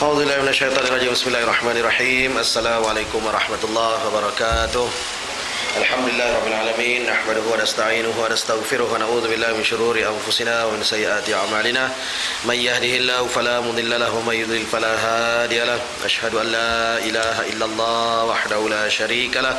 A'udzubillahi minasyaitonirrajim. Bismillahirrahmanirrahim. Assalamualaikum warahmatullahi wabarakatuh. Alhamdulillahirabbil alamin. Nahmaduhu wa nasta'inuhu wa nastaghfiruh wa na'udzu billahi min shururi anfusina wa min sayyiati a'malina. May yahdihillahu fala mudilla lahu wa may yudlil fala hadiya lahu. Asyhadu an la ilaha illallah wahdahu la syarika lah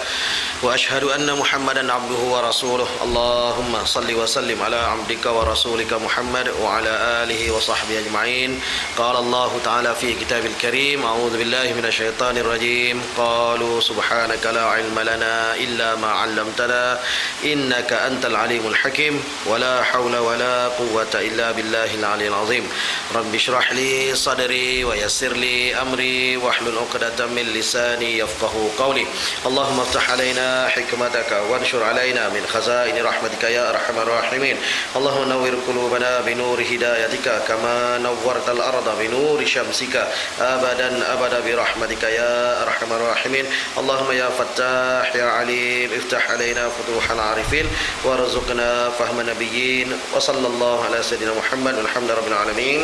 wa asyhadu anna Muhammadan abduhu wa rasuluh. Allahumma salli wa sallim ala 'abdika wa rasulika Muhammad wa ala alihi wa sahbihi ajma'in. Qala Allah ta'ala fi kitabil karim, a'udzu billahi minasyaitonir rajim. Qalu subhanaka la 'ilma lana illa ma 'allamtana innaka antal alimul hakim. Wala haula wala quwwata illa billahil aliyyil azim. Rabbi shrah li sadri wa yassir li amri wahlul 'uqdatam min lisani yafqahu qawli. Allahumma iftah alaina hikmataka wanshur alaina min khazaini rahmatika ya arhamar rahimin. Allahumma nawwir qulubana bi nuri hidayatika kama nawwartal arda bi nuri syamsika abadan abada bi rahmatika ya arhamar rahimin. Allahumma ya fattah ya alim iftah alaina futuhal arifin warzuqna fahman nabiyyin wa sallallahu ala sayyidina Muhammad walhamdulillahi rabbil alamin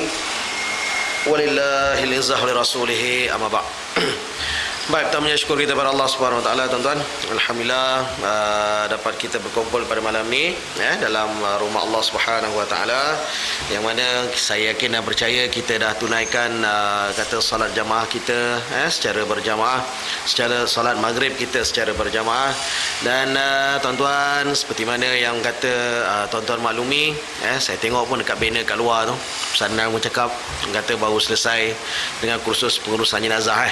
walillahil izzah li rasulih amma ba'. Baik, kita mensyukur kita kepada Allah Subhanahu wa taala, tuan-tuan. Alhamdulillah dapat kita berkumpul pada malam ni dalam rumah Allah Subhanahu wa taala, yang mana saya yakin dan percaya kita dah tunaikan kata solat jamaah kita secara berjamaah, secara solat maghrib kita secara berjamaah. Dan tuan-tuan, seperti mana yang kata tuan-tuan maklumi, saya tengok pun dekat banner kat luar tu, Sanang pun cakap kata baru selesai dengan kursus pengurusan jenazah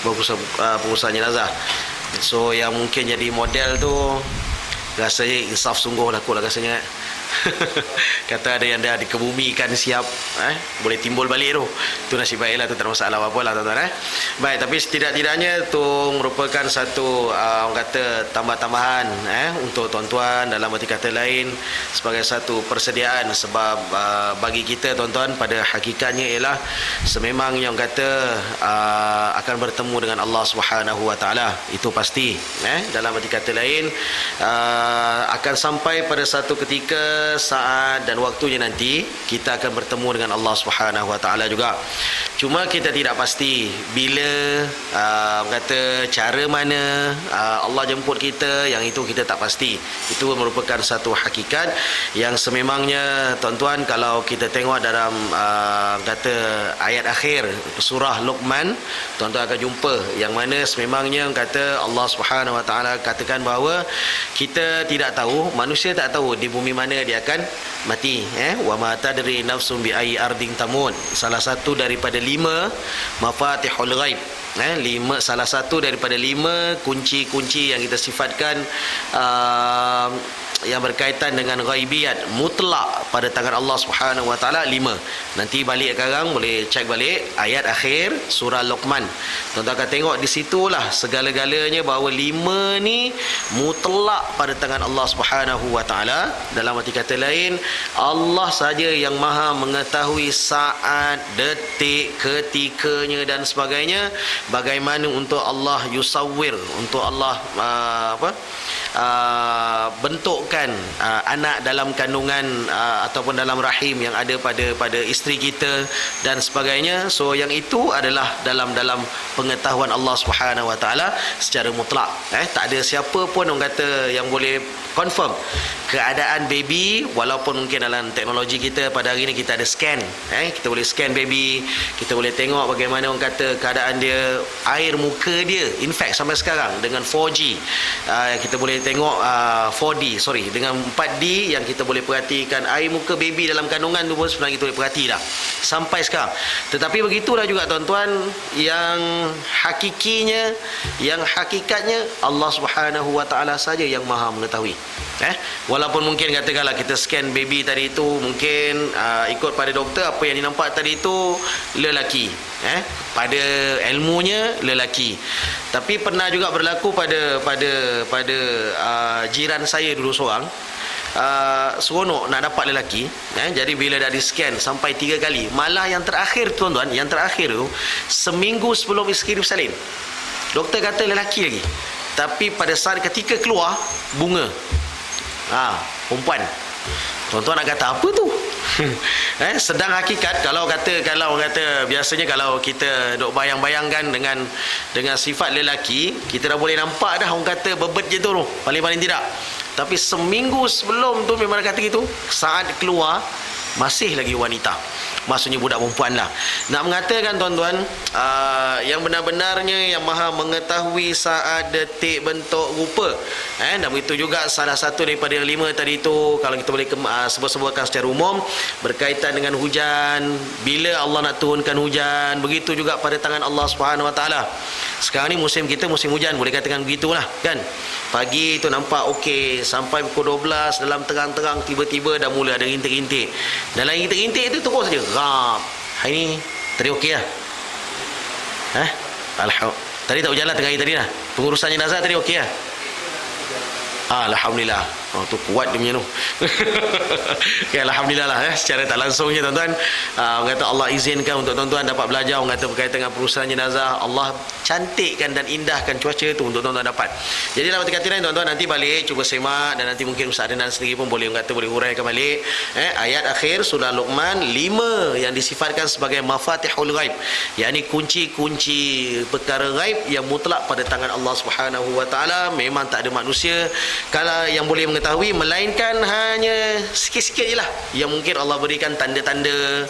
pengurusan jenazah. So yang mungkin jadi model tu rasanya insaf sungguh lah kot lah rasanya. Kata ada yang dah dikebumikan siap boleh timbul balik tu nasib baiklah, tu tak ada masalah apa-apa lah, tuan-tuan. Baik, tapi setidak-tidaknya tu merupakan satu orang kata tambah-tambahan untuk tuan-tuan, dalam arti kata lain sebagai satu persediaan. Sebab bagi kita, tuan-tuan, pada hakikatnya ialah sememang yang kata akan bertemu dengan Allah Subhanahu wa taala, itu pasti. Dalam arti kata lain akan sampai pada satu ketika, saat dan waktunya nanti kita akan bertemu dengan Allah Subhanahu wa taala juga. Cuma kita tidak pasti bila kata cara mana Allah jemput kita, yang itu kita tak pasti. Itu merupakan satu hakikat yang sememangnya, tuan-tuan, kalau kita tengok dalam kata ayat akhir surah Luqman, tuan-tuan akan jumpa yang mana sememangnya kata Allah Subhanahu wa taala katakan bahawa kita tidak tahu, manusia tak tahu di bumi mana dia akan mati. Wa ma tadri nafsun bi ayyi ardin tamut. Salah satu daripada 5 mafatihul ghaib, salah satu daripada 5 kunci-kunci yang kita sifatkan yang berkaitan dengan ghaibiyat mutlak pada tangan Allah Subhanahu wa taala 5. Nanti balik sekarang boleh cek balik ayat akhir surah Luqman. Tuan-tuan akan tengok di situlah segala-galanya bahawa 5 ni mutlak pada tangan Allah Subhanahu wa taala. Dalam arti kata lain, Allah saja yang maha mengetahui saat, detik, ketikanya dan sebagainya. Bagaimana untuk Allah yusawwir, untuk Allah bentukkan anak dalam kandungan ataupun dalam rahim yang ada pada isteri kita dan sebagainya. So yang itu adalah dalam pengetahuan Allah Subhanahu wa taala secara mutlak. Tak ada siapa pun orang kata yang boleh confirm keadaan baby, walaupun mungkin dalam teknologi kita pada hari ini kita ada scan. Kita boleh scan baby, kita boleh tengok bagaimana orang kata keadaan dia, air muka dia. In fact sampai sekarang dengan 4G kita boleh tengok 4D, dengan 4D yang kita boleh perhatikan air muka baby dalam kandungan tu pun sebenarnya kita boleh perhati dah sampai sekarang. Tetapi begitulah juga, tuan-tuan, yang hakikinya, yang hakikatnya Allah Subhanahu wa taala saja yang maha mengetahui. Walaupun mungkin katakanlah kita scan baby tadi itu, mungkin ikut pada doktor apa yang dinampak tadi itu lelaki, pada ilmunya lelaki. Tapi pernah juga berlaku pada jiran saya dulu seorang, seronok nak dapat lelaki, jadi bila dah di scan sampai 3 kali, malah yang terakhir, tuan-tuan, yang terakhir tu seminggu sebelum isteri bersalin, doktor kata lelaki lagi, tapi pada saat ketika keluar bunga perempuan. Tuan-tuan nak kata apa tu? Sedang hakikat kalau kata biasanya kalau kita duk bayang-bayangkan dengan sifat lelaki, kita dah boleh nampak dah orang kata bebet je tu paling-paling tidak. Tapi seminggu sebelum tu memang kata gitu, saat keluar masih lagi wanita. Maksudnya budak perempuan lah. Nak mengatakan tuan-tuan, yang benar-benarnya yang maha mengetahui saat, detik, bentuk, rupa. Dan begitu juga salah satu daripada yang 5 tadi tu, kalau kita boleh sebut-sebutkan secara umum, berkaitan dengan hujan, bila Allah nak turunkan hujan, begitu juga pada tangan Allah Subhanahu Wa Taala. Sekarang ni musim kita musim hujan, boleh katakan begitulah kan. Pagi tu nampak okey, sampai pukul 12 dalam terang-terang tiba-tiba dah mula ada rintik-rintik. Dalam rintik-rintik itu terus saja rap. Hari ni tadi okey lah. Alhamdulillah. Tadi tak berjalan tengah hari tadi dah. Pengurusan jenazah tadi okey lah. Alhamdulillah. Tu kuat dia punya tu. Okay, alhamdulillah lah secara tak langsungnya tuan-tuan. Orang kata Allah izinkan untuk tuan-tuan dapat belajar, orang kata berkaitan dengan perusahaan jenazah, Allah cantikkan dan indahkan cuaca tu untuk tuan-tuan dapat. Jadi dalam kata lain tuan-tuan nanti balik cuba semak, dan nanti mungkin Ustaz Adnan sendiri pun boleh orang kata boleh huraikan balik ayat akhir surah Luqman 5 yang disifatkan sebagai mafatihul ghaib, yakni kunci-kunci perkara ghaib yang mutlak pada tangan Allah Subhanahu Wa Taala. Memang tak ada manusia kalau yang boleh mengetahui, melainkan hanya sikit-sikit je lah yang mungkin Allah berikan tanda-tanda,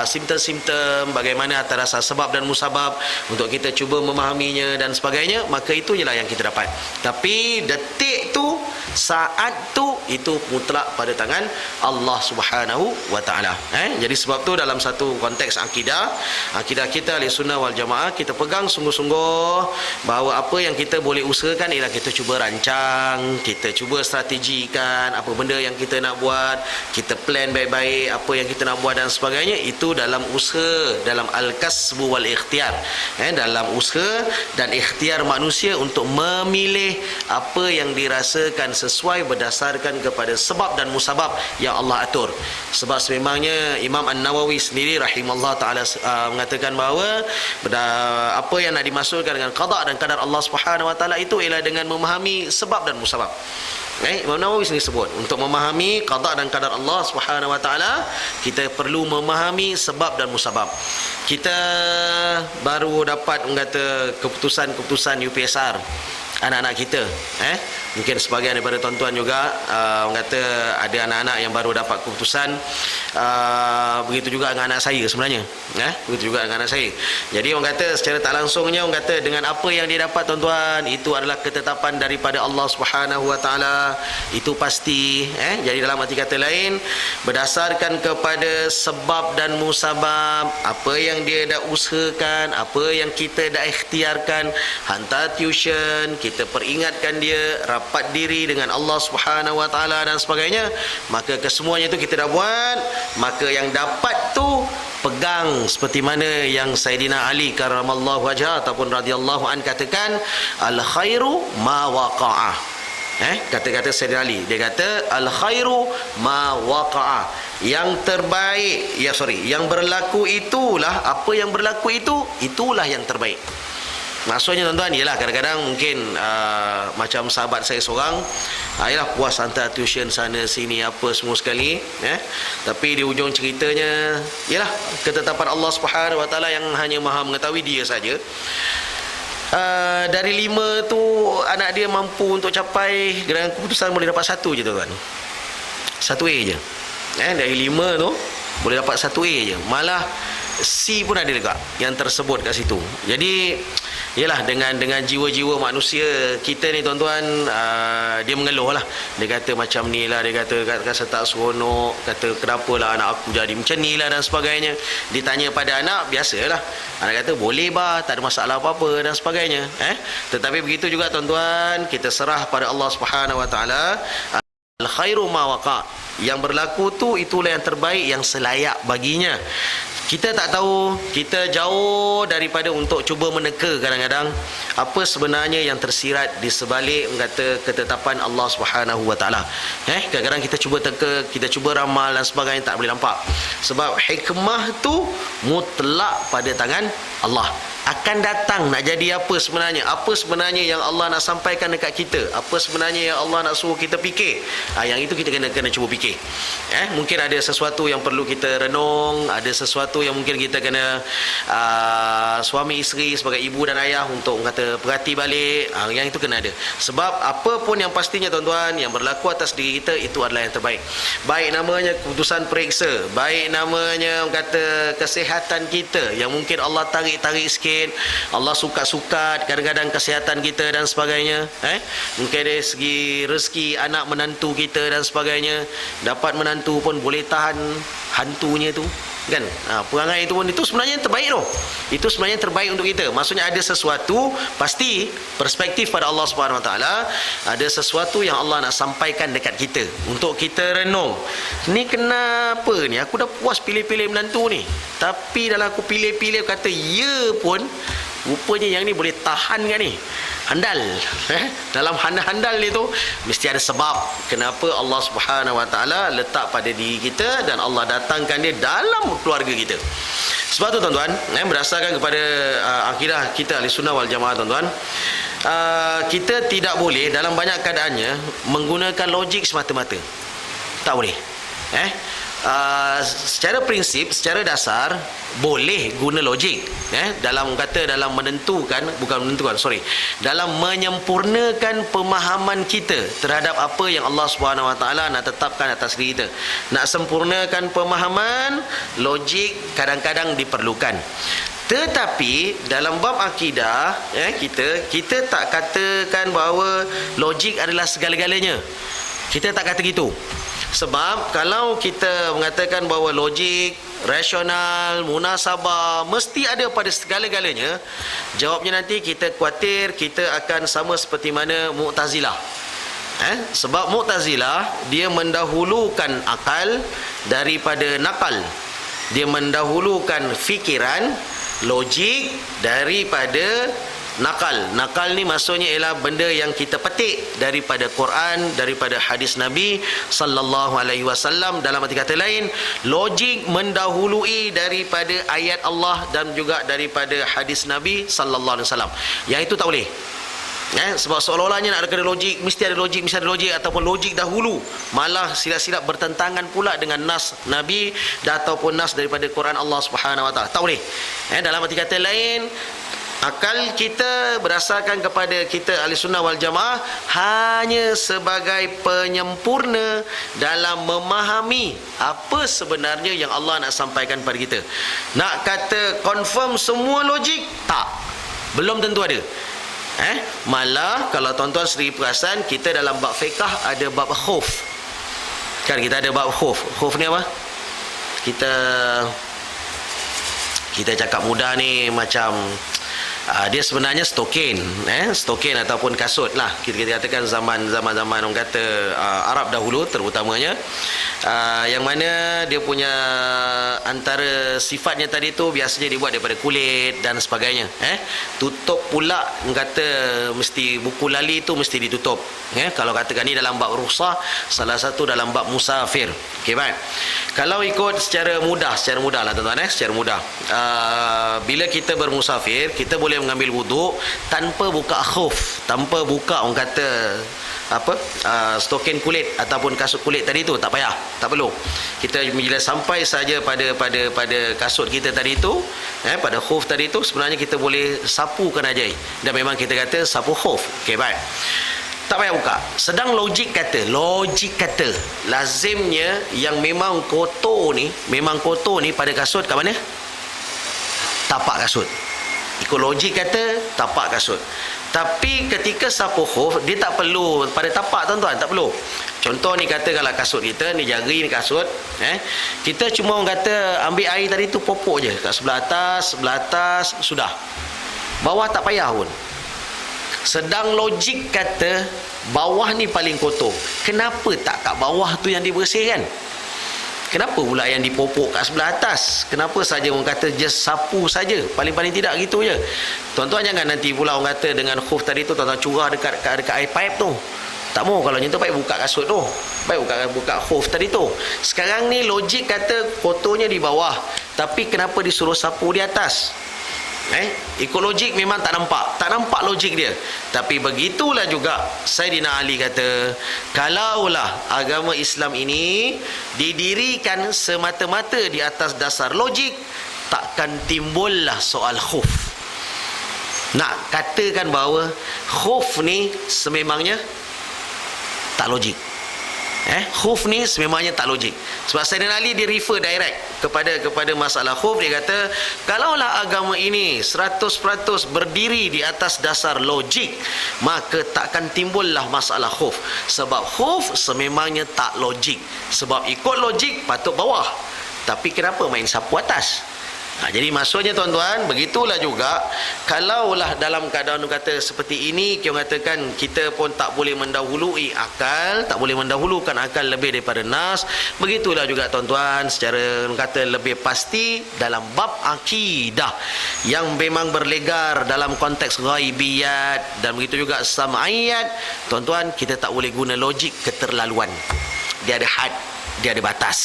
simptom-simptom bagaimana antara sebab dan musabab untuk kita cuba memahaminya dan sebagainya. Maka itu je lah yang kita dapat. Tapi detik tu, saat tu, itu mutlak pada tangan Allah Subhanahu Wa Taala. Jadi sebab tu dalam satu konteks akidah kita ahli sunnah wal jamaah, kita pegang sungguh-sungguh bahawa apa yang kita boleh usahakan ialah kita cuba rancang, kita cuba strategikan apa benda yang kita nak buat, kita plan baik-baik apa yang kita nak buat dan sebagainya. Itu dalam usaha, dalam al-kasbu wal ikhtiar, dalam usaha dan ikhtiar manusia untuk memilih apa yang dirasakan sesuai berdasarkan kepada sebab dan musabab yang Allah atur. Sebab sememangnya Imam An-Nawawi sendiri rahimahullah ta'ala mengatakan bahawa apa yang nak dimaksudkan dengan qada dan qadar Allah Subhanahu Wa Taala itu ialah dengan memahami sebab dan musabab. Imam Nawawi sendiri sebut, untuk memahami qada dan qadar Allah Subhanahu Wa Taala, kita perlu memahami sebab dan musabab. Kita baru dapat kata keputusan UPSR anak-anak kita. Mungkin sebagian daripada tuan-tuan juga orang kata ada anak-anak yang baru dapat keputusan. Begitu juga dengan anak saya sebenarnya. Begitu juga dengan anak saya. Jadi orang kata secara tak langsungnya, orang kata dengan apa yang dia dapat tuan-tuan, itu adalah ketetapan daripada Allah Subhanahu Wa Taala. Itu pasti. Jadi dalam arti kata lain, berdasarkan kepada sebab dan musabab, apa yang dia dah usahakan, apa yang kita dah ikhtiarkan, hantar tuition, kita peringatkan dia, rapat diri dengan Allah Subhanahu Wa Taala dan sebagainya, maka kesemuanya itu kita dah buat. Maka yang dapat tu pegang, seperti mana yang Sayyidina Ali karramallahu wajhah ataupun radhiyallahu an katakan, al khairu ma waqa'ah. Kata-kata Sayyidina Ali, dia kata al khairu ma waqa'ah, yang terbaik, yang berlaku itulah, apa yang berlaku itulah yang terbaik. Maksudnya tuan-tuan, ialah kadang-kadang mungkin macam sahabat saya seorang, ialah puas hantar tuition sana sini apa semua sekali, tapi di ujung ceritanya ialah ketetapan Allah Subhanahu Wa Taala yang hanya maha mengetahui, dia saja. Dari 5 tu anak dia mampu untuk capai, dengan keputusan boleh dapat 1 je tuan-tuan, 1 A je. Dari 5 tu boleh dapat 1 A je, malah C pun ada dekat yang tersebut kat situ. Jadi yalah, dengan jiwa-jiwa manusia kita ni tuan-tuan, dia mengeluh lah. Dia kata macam ni lah, dia kata tak seronok, kata kenapa lah anak aku jadi macam ni lah dan sebagainya. Ditanya pada anak, biasalah, anak kata boleh bah, tak ada masalah apa-apa dan sebagainya. Tetapi begitu juga tuan-tuan, kita serah pada Allah Subhanahu Wa Taala. Al khairu ma waqa, yang berlaku tu itulah yang terbaik, yang selayak baginya. Kita tak tahu, kita jauh daripada untuk cuba meneka kadang-kadang apa sebenarnya yang tersirat di sebalik kata ketetapan Allah Subhanahu Wa Taala. Kadang-kadang kita cuba teka, kita cuba ramal dan sebagainya, tak boleh nampak. Sebab hikmah tu mutlak pada tangan Allah. Akan datang nak jadi apa sebenarnya, apa sebenarnya yang Allah nak sampaikan dekat kita, apa sebenarnya yang Allah nak suruh kita fikir. Yang itu kita kena cuba fikir. Mungkin ada sesuatu yang perlu kita renung, ada sesuatu yang mungkin kita kena suami isteri sebagai ibu dan ayah untuk kata perhati balik. Yang itu kena ada. Sebab apa pun yang pastinya tuan-tuan, yang berlaku atas diri kita itu adalah yang terbaik. Baik namanya keputusan periksa, baik namanya kata kesihatan kita yang mungkin Allah tarik-tarik sikit, Allah sukat-sukat kadang-kadang kesihatan kita dan sebagainya. Mungkin dari segi rezeki anak menantu kita dan sebagainya, dapat menantu pun boleh tahan hantunya tu kan. Perangai itu pun, itu sebenarnya yang terbaik tu. Itu sebenarnya yang terbaik untuk kita. Maksudnya ada sesuatu, pasti perspektif pada Allah Subhanahu Wa Taala, ada sesuatu yang Allah nak sampaikan dekat kita untuk kita renung. Ni kenapa ni aku dah puas pilih-pilih menantu ni, tapi dalam aku pilih-pilih kata ya pun rupanya yang ni boleh tahan kan ni. Handal. Dalam handal itu mesti ada sebab kenapa Allah Subhanahu Wa Taala letak pada diri kita dan Allah datangkan dia dalam keluarga kita. Sebab tu tuan-tuan, berdasarkan kepada akidah kita Ahlussunnah wal Jamaah tuan-tuan, kita tidak boleh dalam banyak keadaannya menggunakan logik semata-mata. Tak boleh. Secara prinsip, secara dasar boleh guna logik dalam dalam menyempurnakan pemahaman kita terhadap apa yang Allah Subhanahu Wa Taala nak tetapkan atas diri kita. Nak sempurnakan pemahaman, logik kadang-kadang diperlukan. Tetapi dalam bab akidah, kita tak katakan bahawa logik adalah segala-galanya. Kita tak kata gitu. Sebab kalau kita mengatakan bahawa logik, rasional, munasabah mesti ada pada segala-galanya, jawabnya nanti kita khawatir kita akan sama seperti mana Mu'tazilah. Sebab Mu'tazilah dia mendahulukan akal daripada nakal. Dia mendahulukan fikiran, logik daripada nakal. Nakal ni maksudnya ialah benda yang kita petik daripada Quran, daripada hadis Nabi sallallahu alaihi wasallam. Dalam arti kata lain, logik mendahului daripada ayat Allah dan juga daripada hadis Nabi sallallahu alaihi wasallam. Yang itu tak boleh. Sebab seolah-olahnya nak ada logik, mesti ada logik, ataupun logik dahulu, malah silap-silap bertentangan pula dengan nas Nabi ataupun nas daripada Quran Allah Subhanahu Wa Taala. Tak boleh. Dalam arti kata lain, akal kita berdasarkan kepada kita Ahlussunnah wal Jamaah hanya sebagai penyempurna dalam memahami apa sebenarnya yang Allah nak sampaikan pada kita. Nak kata confirm semua logik, tak. Belum tentu ada. Malah kalau tuan-tuan sendiri perasan, kita dalam bab fiqh ada bab khauf. Kan kita ada bab khauf. Khauf ni apa? Kita cakap mudah ni macam dia sebenarnya stokin ataupun kasut lah. Kita katakan zaman orang kata Arab dahulu terutamanya, yang mana dia punya antara sifatnya tadi tu biasanya dibuat daripada kulit dan sebagainya. Tutup pula kata mesti buku lali tu mesti ditutup. Kalau katakan ni dalam bab rukhsah, salah satu dalam bab musafir. Okey, baik. Kalau ikut secara mudah lah tuan-tuan, secara mudah, bila kita bermusafir, kita boleh mengambil wuduk tanpa buka khuf, tanpa buka orang kata stokin kulit ataupun kasut kulit tadi tu. Tak payah, tak perlu. Kita bila sampai saja pada kasut kita tadi tu, pada khuf tadi tu, sebenarnya kita boleh sapukan aja. Dan memang kita kata sapu khuf. Okey, baik. Tak payah buka. Sedang logik kata lazimnya yang memang kotor ni pada kasut kat mana? Tapak kasut. Ikut logik kata tapak kasut. Tapi ketika sapu khuf, dia tak perlu pada tapak tuan-tuan, tak perlu. Contoh ni kata kalau kasut kita ni, jari ni kasut, kita cuma orang kata ambil air tadi tu popok je kat sebelah atas sudah. Bawah tak payah pun. Sedang logik kata bawah ni paling kotor. Kenapa tak kat bawah tu yang dibersihkan? Kenapa pula yang dipopok kat sebelah atas? Kenapa saja orang kata just sapu saja? Paling-paling tidak gitu je. Tuan-tuan jangan nanti pula orang kata dengan khuf tadi tu tuan-tuan curah dekat air pipe tu. Tak mau kalau macam tu, baik buka kasut tu. Baik buka khuf tadi tu. Sekarang ni logik kata kotornya di bawah, tapi kenapa disuruh sapu di atas? Ikut logik memang tak nampak logik dia. Tapi begitulah juga Saidina Ali kata, kalaulah agama Islam ini didirikan semata-mata di atas dasar logik, takkan timbullah soal khuf. Nak katakan bahawa khuf ni sememangnya tak logik. Khuf ni sememangnya tak logik. Sebab Saidina Ali dia refer direct kepada masalah khuf. Dia kata, kalaulah agama ini 100% berdiri di atas dasar logik, maka takkan timbullah masalah khuf. Sebab khuf sememangnya tak logik. Sebab ikut logik patut bawah, tapi kenapa main sapu atas? Jadi maksudnya tuan-tuan, begitulah juga kalaulah dalam keadaan kata seperti ini, kita katakan kita pun tak boleh mendahului akal, tak boleh mendahulukan akal lebih daripada nas. Begitulah juga tuan-tuan secara kata lebih pasti dalam bab akidah yang memang berlegar dalam konteks ghaibiyat dan begitu juga sam'iyat. Tuan-tuan, kita tak boleh guna logik keterlaluan. Dia ada had, dia ada batas.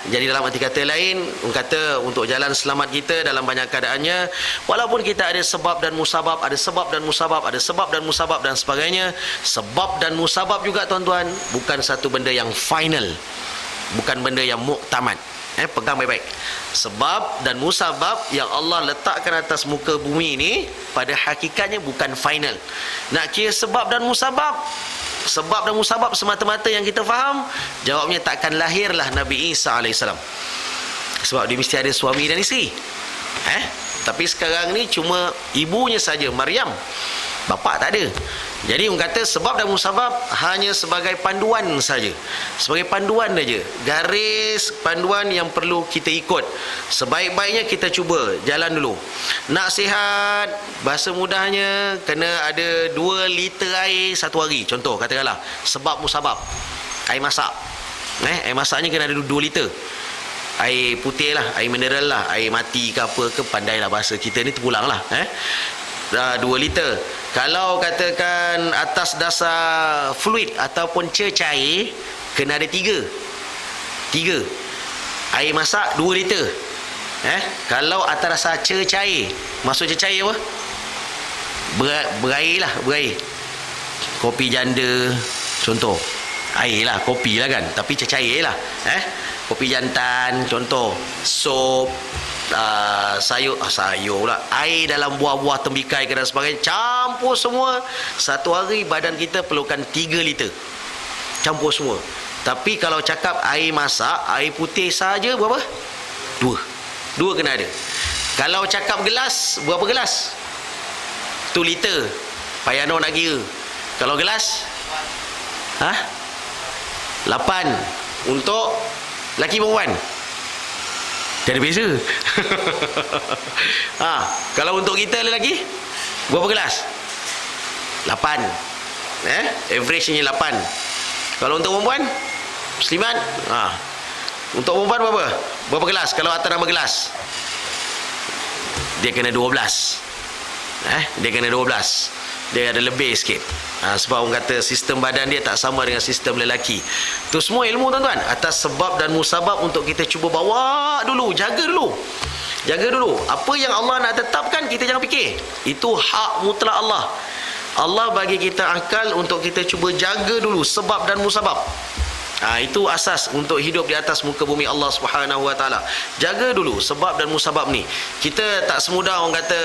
Jadi dalam arti kata lain, kata untuk jalan selamat kita dalam banyak keadaannya, walaupun kita ada sebab dan musabab, ada sebab dan musabab, ada sebab dan musabab dan sebagainya, sebab dan musabab juga tuan-tuan bukan satu benda yang final, bukan benda yang muktamad. Pegang baik-baik. Sebab dan musabab yang Allah letakkan atas muka bumi ini pada hakikatnya bukan final. Nak kira sebab dan musabab, sebab dan musabab semata-mata yang kita faham, jawabnya takkan lahirlah Nabi Isa AS. Sebab dia mesti ada suami dan isteri. Tapi sekarang ni cuma ibunya saja, Maryam. Bapa tak ada. Jadi orang kata sebab dan musabab hanya sebagai panduan saja. Sebagai panduan saja. Garis panduan yang perlu kita ikut. Sebaik-baiknya kita cuba jalan dulu. Nak sihat, bahasa mudahnya kena ada 2 liter air satu hari. Contoh katakanlah sebab musabab, air masak. Air masaknya kena ada 2 liter. Air putih lah, air mineral lah, air mati ke apa ke, pandailah bahasa kita ni terpulang lah. 2 liter. Kalau katakan atas dasar fluid ataupun cecair, kena ada 3. Air masak 2 liter. Kalau atas dasar cecair, maksud cecair apa? Berair lah, berair. Kopi janda contoh, air lah, kopi lah kan, tapi cecair lah. Kopi jantan contoh, sop, sayur pula, air dalam buah-buah tembikai dan sebagainya, campur semua. Satu hari badan kita perlukan 3 liter, campur semua. Tapi kalau cakap air masak, air putih saja berapa? 2 kena ada. Kalau cakap gelas, berapa gelas? 2 liter. Payano nak kira. Kalau gelas 8. Untuk laki perempuan dia ada beza. Kalau untuk kita lelaki, berapa gelas? 8. Average-nya 8. Kalau untuk perempuan muslimat, untuk perempuan berapa gelas? Kalau atas nama gelas, dia kena 12. Dia kena 12. Dia ada lebih sikit. Sebab orang kata sistem badan dia tak sama dengan sistem lelaki. Itu semua ilmu tuan-tuan, atas sebab dan musabab untuk kita cuba bawa dulu, jaga dulu. Apa yang Allah nak tetapkan, kita jangan fikir. Itu hak mutlak Allah. Allah bagi kita akal untuk kita cuba jaga dulu sebab dan musabab. Itu asas untuk hidup di atas muka bumi Allah Subhanahu Wa Taala. Jaga dulu sebab dan musabab ni. Kita tak semudah orang kata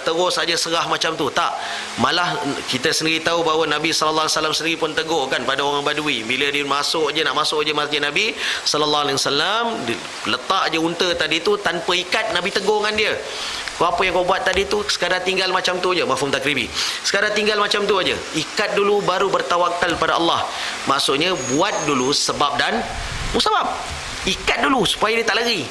terus saja serah macam tu. Tak. Malah kita sendiri tahu bahawa Nabi sallallahu alaihi wasallam sendiri pun tegur kan pada orang Badui. Bila dia nak masuk je masjid Nabi sallallahu alaihi wasallam, letak je unta tadi tu tanpa ikat, Nabi tegur dengan dia. Apa yang kau buat tadi tu sekadar tinggal macam tu je, mafhum takribi. Sekadar tinggal macam tu aja. Ikat dulu baru bertawakal pada Allah. Maksudnya buat dulu sebab dan musabab. Ikat dulu supaya dia tak lari.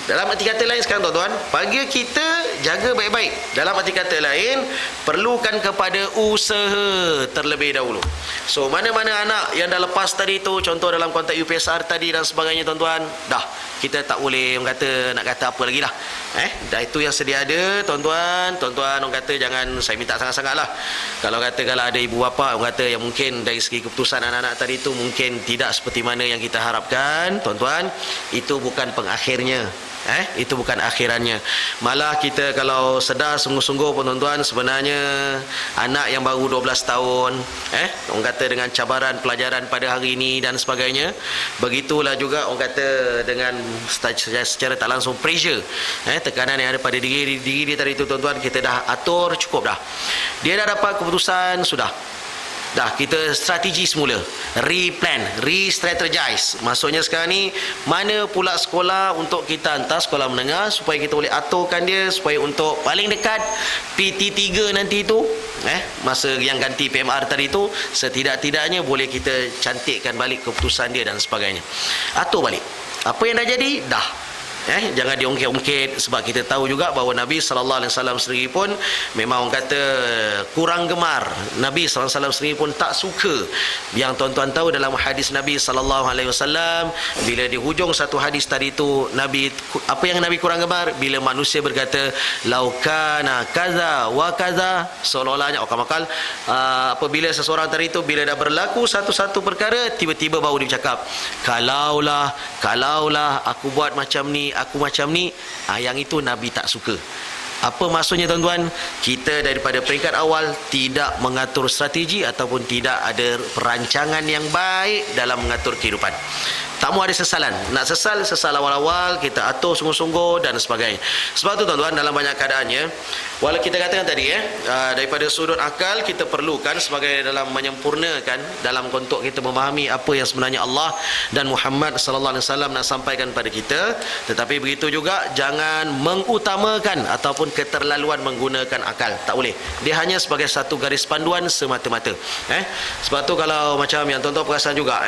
Dalam arti kata lain sekarang tuan-tuan, bagi kita jaga baik-baik. Dalam arti kata lain, perlukan kepada usaha terlebih dahulu. So mana-mana anak yang dah lepas tadi tu, contoh dalam konteks UPSR tadi dan sebagainya tuan-tuan, dah kita tak boleh orang kata nak kata apa lagi lah. Dah itu yang sedia ada tuan-tuan orang kata jangan saya minta sangat-sangat lah. Kalau katakanlah ada ibu bapa orang kata yang mungkin dari segi keputusan anak-anak tadi tu mungkin tidak seperti mana yang kita harapkan, tuan-tuan, itu bukan pengakhirnya. Itu bukan akhirannya. Malah kita kalau sedar sungguh-sungguh pun tuan-tuan, sebenarnya anak yang baru 12 tahun orang kata dengan cabaran pelajaran pada hari ini dan sebagainya, begitulah juga orang kata dengan secara tak langsung pressure, tekanan yang ada pada diri dia tadi tu tuan-tuan, kita dah atur cukup dah. Dia dah dapat keputusan, sudah dah kita strategi semula, replan, re-strategize. Maksudnya sekarang ni mana pula sekolah untuk kita hantar sekolah menengah supaya kita boleh aturkan dia supaya untuk paling dekat PT3 nanti tu, masa yang ganti PMR tadi tu, setidak-tidaknya boleh kita cantikkan balik keputusan dia dan sebagainya. Atur balik. Apa yang dah jadi, dah. Jangan diungkit-ungkit, sebab kita tahu juga bahawa Nabi SAW sendiri pun memang orang kata kurang gemar. Nabi SAW sendiri pun tak suka. Yang tuan-tuan tahu dalam hadis Nabi SAW, bila di hujung satu hadis tadi tu, Nabi, apa yang Nabi kurang gemar? Bila manusia berkata laukana kaza wa kaza, seolah-olahnya makal apabila seseorang tadi tu bila dah berlaku satu-satu perkara, tiba-tiba baru dia bercakap kalaulah aku buat macam ni, aku macam ni, yang itu Nabi tak suka. Apa maksudnya tuan-tuan? Kita daripada peringkat awal tidak mengatur strategi ataupun tidak ada perancangan yang baik dalam mengatur kehidupan. Tak mau ada sesalan. Nak sesal awal-awal, kita atur sungguh-sungguh dan sebagainya. Sebab tu tuan-tuan, dalam banyak keadaannya, walau kita katakan tadi daripada sudut akal kita perlukan sebagai dalam menyempurnakan dalam untuk kita memahami apa yang sebenarnya Allah dan Muhammad sallallahu alaihi wasallam nak sampaikan pada kita. Tetapi begitu juga jangan mengutamakan ataupun keterlaluan menggunakan akal. Tak boleh. Dia hanya sebagai satu garis panduan semata-mata. Sebab tu kalau macam yang tuan-tuan perasan juga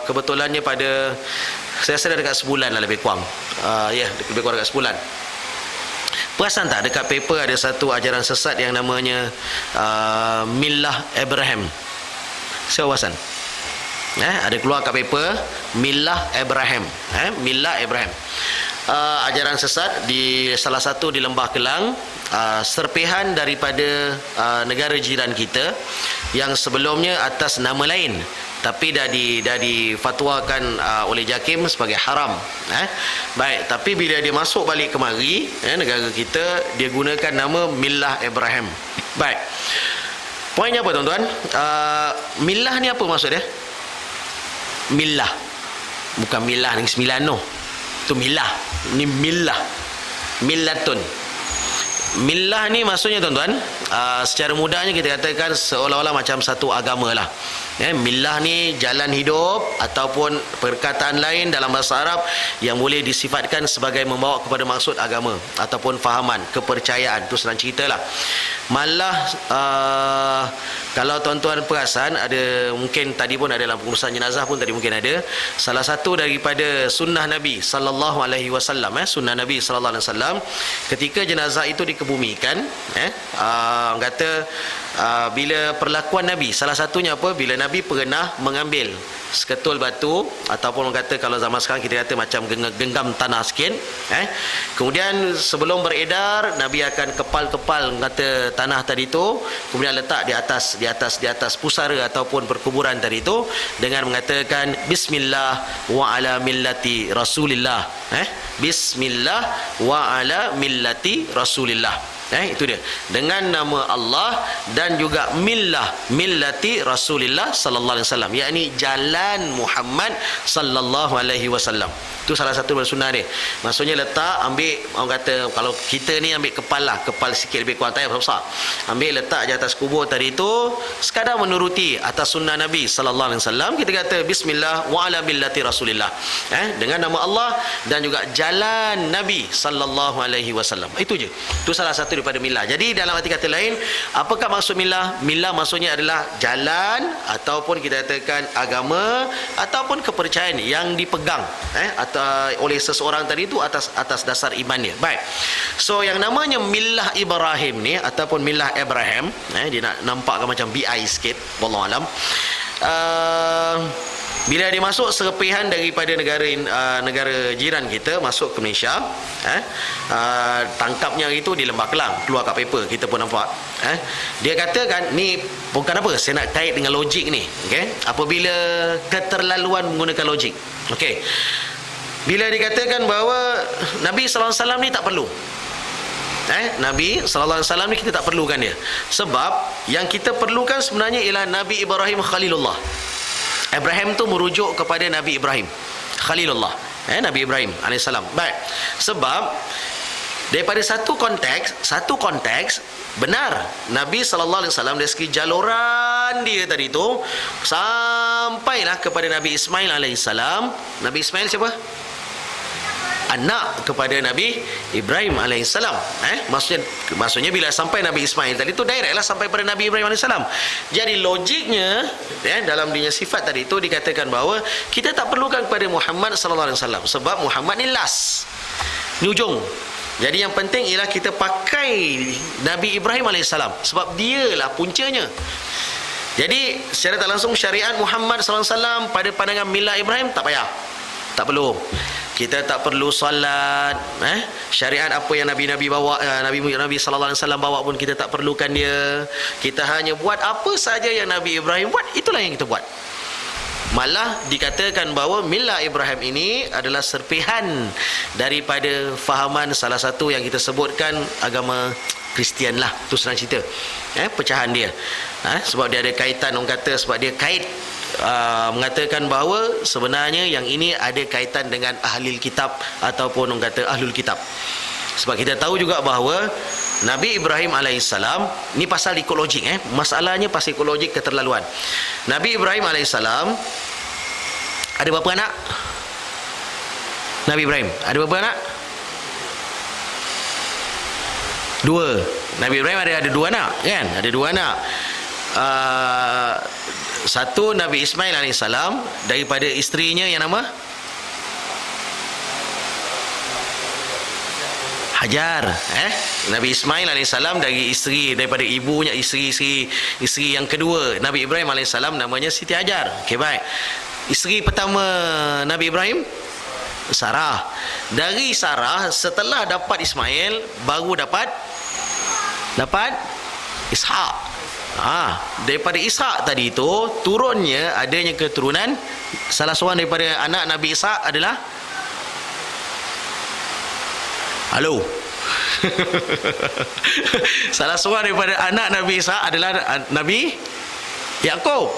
kebetulannya pada saya rasa dekat sebulan lah lebih kurang. Lebih kurang dekat sebulan. Perasan tak dekat paper ada satu ajaran sesat yang namanya Millah Abraham. Saya perasan. Ada keluar kat paper Millah Abraham. Millah Abraham. Ajaran sesat di salah satu di Lembah Kelang, serpihan daripada negara jiran kita yang sebelumnya atas nama lain tapi dah difatwakan oleh JAKIM sebagai haram. Baik, tapi bila dia masuk balik kemari, negara kita, dia gunakan nama Millah Abraham. Baik. Poinnya apa tuan-tuan? Millah ni apa maksud dia? Millah. Bukan millah yang 9 no. Itu millah. Ni millah. Millatun. Millah ni maksudnya tuan-tuan, secara mudahnya kita katakan seolah-olah macam satu agama lah. Millah ni jalan hidup ataupun perkataan lain dalam bahasa Arab yang boleh disifatkan sebagai membawa kepada maksud agama ataupun fahaman, kepercayaan. Itu senang cerita lah. Malah kalau tuan-tuan perasan, ada mungkin tadi pun ada dalam pengurusan jenazah pun tadi mungkin ada salah satu daripada sunnah Nabi sallallahu alaihi wasallam, sunnah Nabi sallallahu alaihi wasallam, ketika jenazah itu dikebumikan, orang kata bila perlakuan Nabi, salah satunya apa? Bila Nabi pernah mengambil seketul batu ataupun orang kata kalau zaman sekarang kita kata macam genggam tanah sikit, kemudian sebelum beredar Nabi akan kepal-kepal kata tanah tadi tu, kemudian letak di atas pusara ataupun perkuburan tadi tu dengan mengatakan bismillah wa ala millati rasulillah, bismillah wa ala millati rasulillah. Itu dia, dengan nama Allah dan juga millati Rasulillah sallallahu alaihi wasallam, yakni jalan Muhammad sallallahu alaihi wasallam. Itu salah satu sunnah dia. Maksudnya letak, ambil, orang kata kalau kita ni ambil kepal sikit lebih kurang, tak payah besar, ambil letak di atas kubur tadi tu, sekadar menuruti atas sunnah Nabi sallallahu alaihi wasallam. Kita kata bismillah wa ala millati Rasulillah, dengan nama Allah dan juga jalan Nabi sallallahu alaihi wasallam. Itu je. Itu salah satu daripada millah. Jadi dalam arti kata lain, apakah maksud millah? Millah maksudnya adalah jalan ataupun kita katakan agama ataupun kepercayaan yang dipegang oleh seseorang tadi itu atas dasar iman dia. Baik. So yang namanya millah Ibrahim ni ataupun millah Abraham, dia nak nampakkan macam BI sikit, wallahu alam. Bila dia masuk serpihan daripada negara jiran kita masuk ke Malaysia, tangkapnya itu di Lembah Kelang, keluar kat paper, kita pun nampak. Dia katakan ni bukan apa, saya nak kait dengan logik ni, okey? Apabila keterlaluan menggunakan logik. Okey. Bila dikatakan bahawa Nabi sallallahu alaihi wasallam ni tak perlu. Nabi sallallahu alaihi wasallam ni kita tak perlukan dia. Sebab yang kita perlukan sebenarnya ialah Nabi Ibrahim Khalilullah. Abraham tu merujuk kepada Nabi Ibrahim Khalilullah, Nabi Ibrahim alaihissalam. Baik. Sebab daripada satu konteks benar Nabi sallallahu alaihi wasallam dari segi jaluran dia tadi tu sampailah kepada Nabi Ismail alaihissalam. Nabi Ismail siapa? Anak kepada Nabi Ibrahim alaihissalam. Maksudnya bila sampai Nabi Ismail tadi tu direct lah sampai pada Nabi Ibrahim alaihissalam. Jadi logiknya dalam dirinya sifat tadi tu dikatakan bahawa kita tak perlukan kepada Muhammad sallallahu alaihi wasallam sebab Muhammad ni last, ni ujung. Jadi yang penting ialah kita pakai Nabi Ibrahim alaihissalam sebab dialah puncanya. Jadi secara tak langsung syariat Muhammad sallallahu alaihi wasallam pada pandangan milah Ibrahim tak payah, tak perlu. Kita tak perlu solat, syariat apa yang Nabi bawa, Nabi sallallahu alaihi wasallam bawa pun kita tak perlukan dia. Kita hanya buat apa saja yang Nabi Ibrahim buat, itulah yang kita buat. Malah dikatakan bahawa milah Ibrahim ini adalah serpihan daripada fahaman salah satu yang kita sebutkan agama Kristian lah, tu senang cerita. Pecahan dia. Sebab dia ada kaitan, orang kata sebab dia kait mengatakan bahawa sebenarnya yang ini ada kaitan dengan ahli kitab ataupun orang kata ahlul kitab. Sebab kita tahu juga bahawa Nabi Ibrahim alaihissalam ni pasal ikut logik, masalahnya pasal ikut logik keterlaluan. Nabi Ibrahim alaihissalam ada berapa anak? Nabi Ibrahim ada berapa anak? 2. Nabi Ibrahim ada 2 anak, kan? Ada 2 anak. Satu Nabi Ismail alaihissalam daripada isterinya yang nama Hajar. Nabi Ismail alaihissalam dari isteri, daripada ibunya, isteri yang kedua Nabi Ibrahim alaihissalam namanya Siti Hajar. Okey, baik. Isteri pertama Nabi Ibrahim Sarah. Dari Sarah setelah dapat Ismail baru dapat Ishak. Daripada Ishak tadi itu turunnya adanya keturunan. Salah seorang daripada anak Nabi Ishak adalah salah seorang daripada anak Nabi Ishak adalah Nabi Yakub.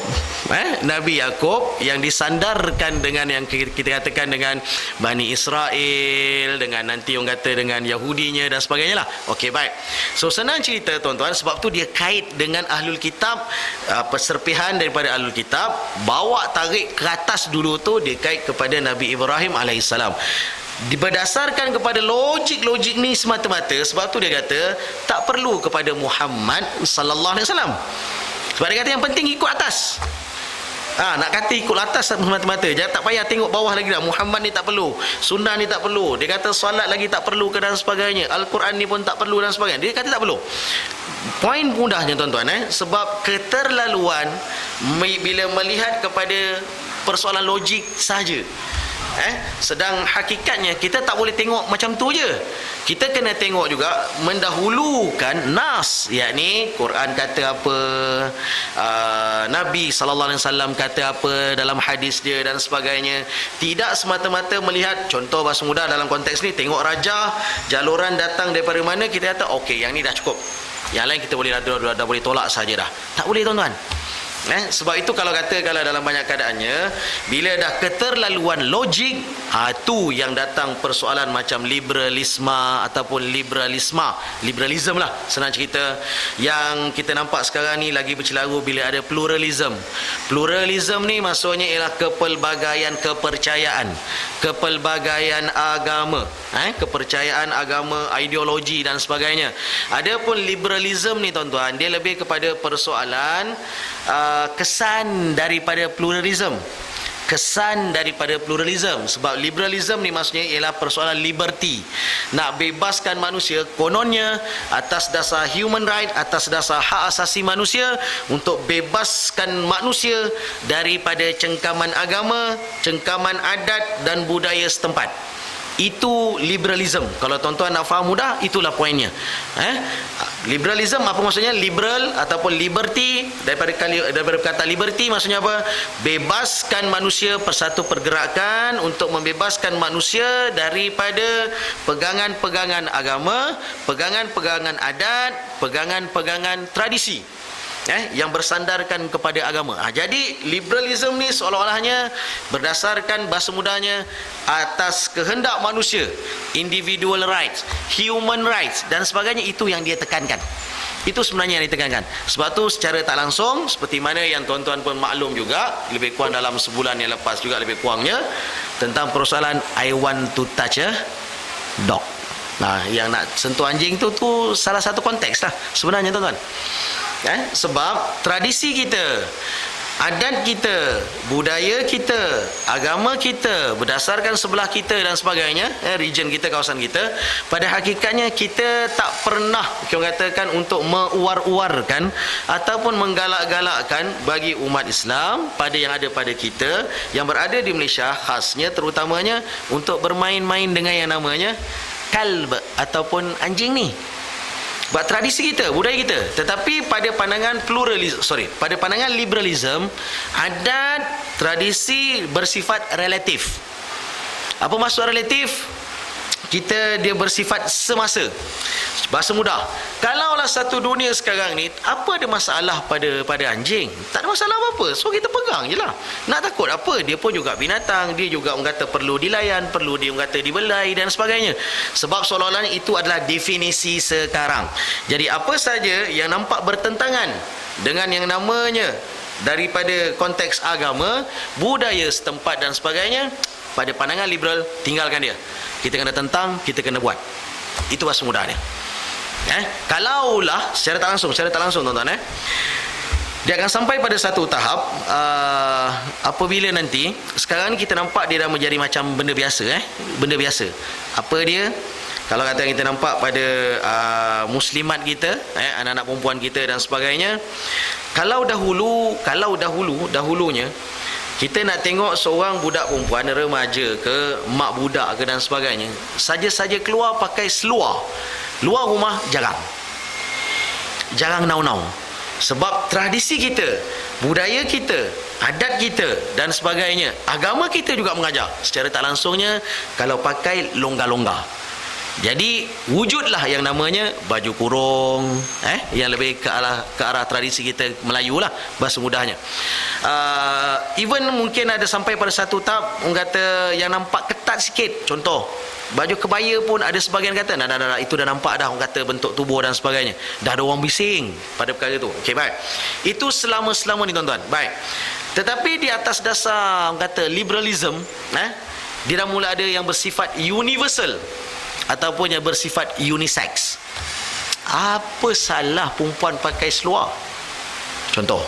Nabi Yakub yang disandarkan dengan yang kita katakan dengan Bani Israel, dengan nanti orang kata dengan Yahudinya dan sebagainya lah. Okey, baik. So senang cerita tuan-tuan, sebab tu dia kait dengan ahlul kitab, perserpihan daripada ahlul kitab, bawa tarik ke atas dulu tu dia kait kepada Nabi Ibrahim alaihissalam. Berdasarkan kepada logik ni semata-mata. Sebab tu dia kata tak perlu kepada Muhammad sallallahu alaihi wasallam. Sebab dia kata yang penting ikut atas. Nak kata ikut atas semata-mata, jangan, tak payah tengok bawah lagi dah. Muhammad ni tak perlu, sunnah ni tak perlu, dia kata solat lagi tak perlu ke dan sebagainya, Al-Quran ni pun tak perlu dan sebagainya. Dia kata tak perlu. Poin mudahnya tuan-tuan, sebab keterlaluan bila melihat kepada persoalan logik saja. Sedang hakikatnya kita tak boleh tengok macam tu je. Kita kena tengok juga mendahulukan nas, yakni Quran kata apa, Nabi sallallahu alaihi wasallam kata apa dalam hadis dia dan sebagainya. Tidak semata-mata melihat, contoh bahasa mudah dalam konteks ni, tengok rajah jaluran datang daripada mana, kita kata okey yang ni dah cukup, yang lain kita boleh dah boleh tolak saja dah. Tak boleh tuan-tuan. Sebab itu kalau dalam banyak keadaannya bila dah keterlaluan logik, tu yang datang persoalan macam liberalisme ataupun liberalism lah, senang cerita. Yang kita nampak sekarang ni lagi bercelaru bila ada pluralism ni maksudnya ialah kepelbagaian kepelbagaian agama, kepercayaan agama, ideologi dan sebagainya. Adapun liberalism ni tuan-tuan, dia lebih kepada persoalan kesan daripada pluralism. kesan daripada pluralism. Sebab liberalism ni maksudnya ialah persoalan liberty, nak bebaskan manusia kononnya atas dasar human right, atas dasar hak asasi manusia, untuk bebaskan manusia daripada cengkaman agama, cengkaman adat dan budaya setempat. Itu liberalism. Kalau tuan-tuan nak faham mudah, itulah poinnya. Liberalism apa maksudnya? Liberal ataupun liberty, daripada kata liberty maksudnya apa? Bebaskan manusia, persatu pergerakan untuk membebaskan manusia daripada pegangan-pegangan agama, pegangan-pegangan adat, pegangan-pegangan tradisi yang bersandarkan kepada agama. Jadi liberalism ni seolah-olahnya berdasarkan bahasa mudahnya atas kehendak manusia, individual rights, human rights dan sebagainya. Itu yang dia tekankan. Itu sebenarnya yang ditekankan. Sebab tu secara tak langsung, seperti mana yang tuan-tuan pun maklum juga, lebih kurang dalam sebulan yang lepas juga lebih kurangnya, tentang persoalan I want to touch a dog. Nah, yang nak sentuh anjing tu salah satu konteks lah sebenarnya, tuan-tuan. Sebab tradisi kita, adat kita, budaya kita, agama kita, berdasarkan sebelah kita dan sebagainya, region kita, kawasan kita, pada hakikatnya kita tak pernah katakan untuk meuar-uarkan ataupun menggalak-galakkan bagi umat Islam pada yang ada pada kita yang berada di Malaysia, khasnya terutamanya untuk bermain-main dengan yang namanya kalb ataupun anjing ni. Buat tradisi kita, budaya kita. Tetapi pada pandangan pada pandangan liberalism, adat, tradisi bersifat relatif. Apa maksud relatif? Dia bersifat semasa. Bahasa mudah, kalaulah satu dunia sekarang ni, apa ada masalah pada anjing? Tak ada masalah apa-apa. So kita pegang je lah. Nak takut apa? Dia pun juga binatang. Dia juga orang kata perlu dilayan, perlu dia orang kata dibelai dan sebagainya. Sebab seolah-olahnya itu adalah definisi sekarang. Jadi apa saja yang nampak bertentangan dengan yang namanya daripada konteks agama, budaya setempat dan sebagainya, pada pandangan liberal, tinggalkan dia. Kita kena tentang, kita kena buat. Itu bahasa mudahnya. Kalaulah secara tak langsung tuan-tuan, dia akan sampai pada satu tahap apabila nanti, sekarang ni kita nampak dia dah menjadi macam benda biasa. Benda biasa. Apa dia? Kalau kata kita nampak pada muslimat kita, anak-anak perempuan kita dan sebagainya, kalau dahulunya kita nak tengok seorang budak perempuan, remaja ke, mak budak ke dan sebagainya, saja-saja keluar pakai seluar, luar rumah jarang nau-nau. Sebab tradisi kita, budaya kita, adat kita dan sebagainya, agama kita juga mengajar secara tak langsungnya kalau pakai longgar-longgar. Jadi wujudlah yang namanya baju kurung, yang lebih ke arah tradisi kita Melayu lah, bahasa mudahnya. Even mungkin ada sampai pada satu tahap orang kata yang nampak ketat sikit. Contoh, baju kebaya pun ada sebahagian kata dah, itu dah nampak dah orang kata bentuk tubuh dan sebagainya. Dah ada orang bising pada perkara tu. Okey, baik. Itu selama ni tuan-tuan. Baik. Tetapi di atas dasar orang kata liberalism, dia dah mula ada yang bersifat universal ataupun yang bersifat unisex. Apa salah perempuan pakai seluar? Contoh,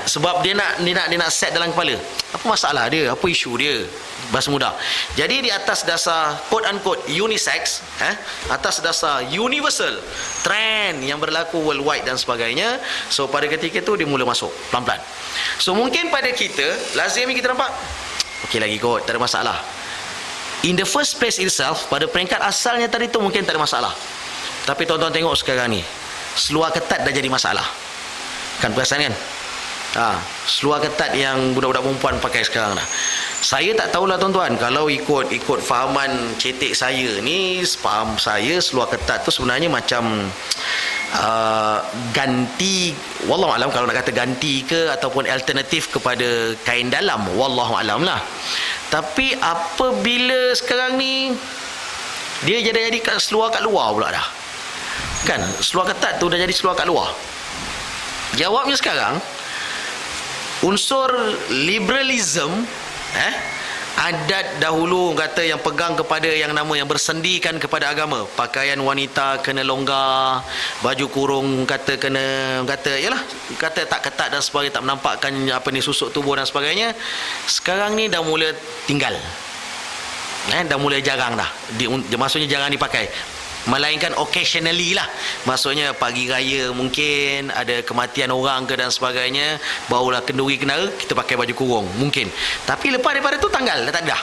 sebab dia nak set dalam kepala. Apa masalah dia? Apa isu dia? Bahasa mudah. Jadi di atas dasar quote unquote unisex, atas dasar universal trend yang berlaku worldwide dan sebagainya, so pada ketika itu dia mula masuk pelan-pelan. So mungkin pada kita lazim kita nampak okey lagi kot, tak ada masalah. In the first place itself, pada peringkat asalnya tadi tu mungkin tak ada masalah. Tapi tuan-tuan tengok sekarang ni, seluar ketat dah jadi masalah. Kan perasan kan? Seluar ketat yang budak-budak perempuan pakai sekarang dah. Saya tak tahulah tuan-tuan, kalau ikut fahaman cetek saya ni, faham saya seluar ketat tu sebenarnya macam ganti, wallahualam, kalau nak kata ganti ke ataupun alternatif kepada kain dalam, wallahualam lah. Tapi apabila sekarang ni dia jadi seluar kat luar pula dah. Kan, seluar ketat tu dah jadi seluar kat luar. Jawabnya sekarang, unsur liberalism adat dahulu kata yang pegang kepada yang nama yang bersendikan kepada agama. Pakaian wanita kena longgar, baju kurung yalah, kata tak ketat dan sebagainya, tak menampakkan susuk tubuh dan sebagainya. Sekarang ni dah mula tinggal. Dah mula jarang dah. Maksudnya jarang dipakai. Melainkan occasionally lah, maksudnya pagi raya mungkin ada kematian orang ke dan sebagainya, barulah kenduri kenara kita pakai baju kurung mungkin. Tapi lepas daripada tu tanggal dah tak ada.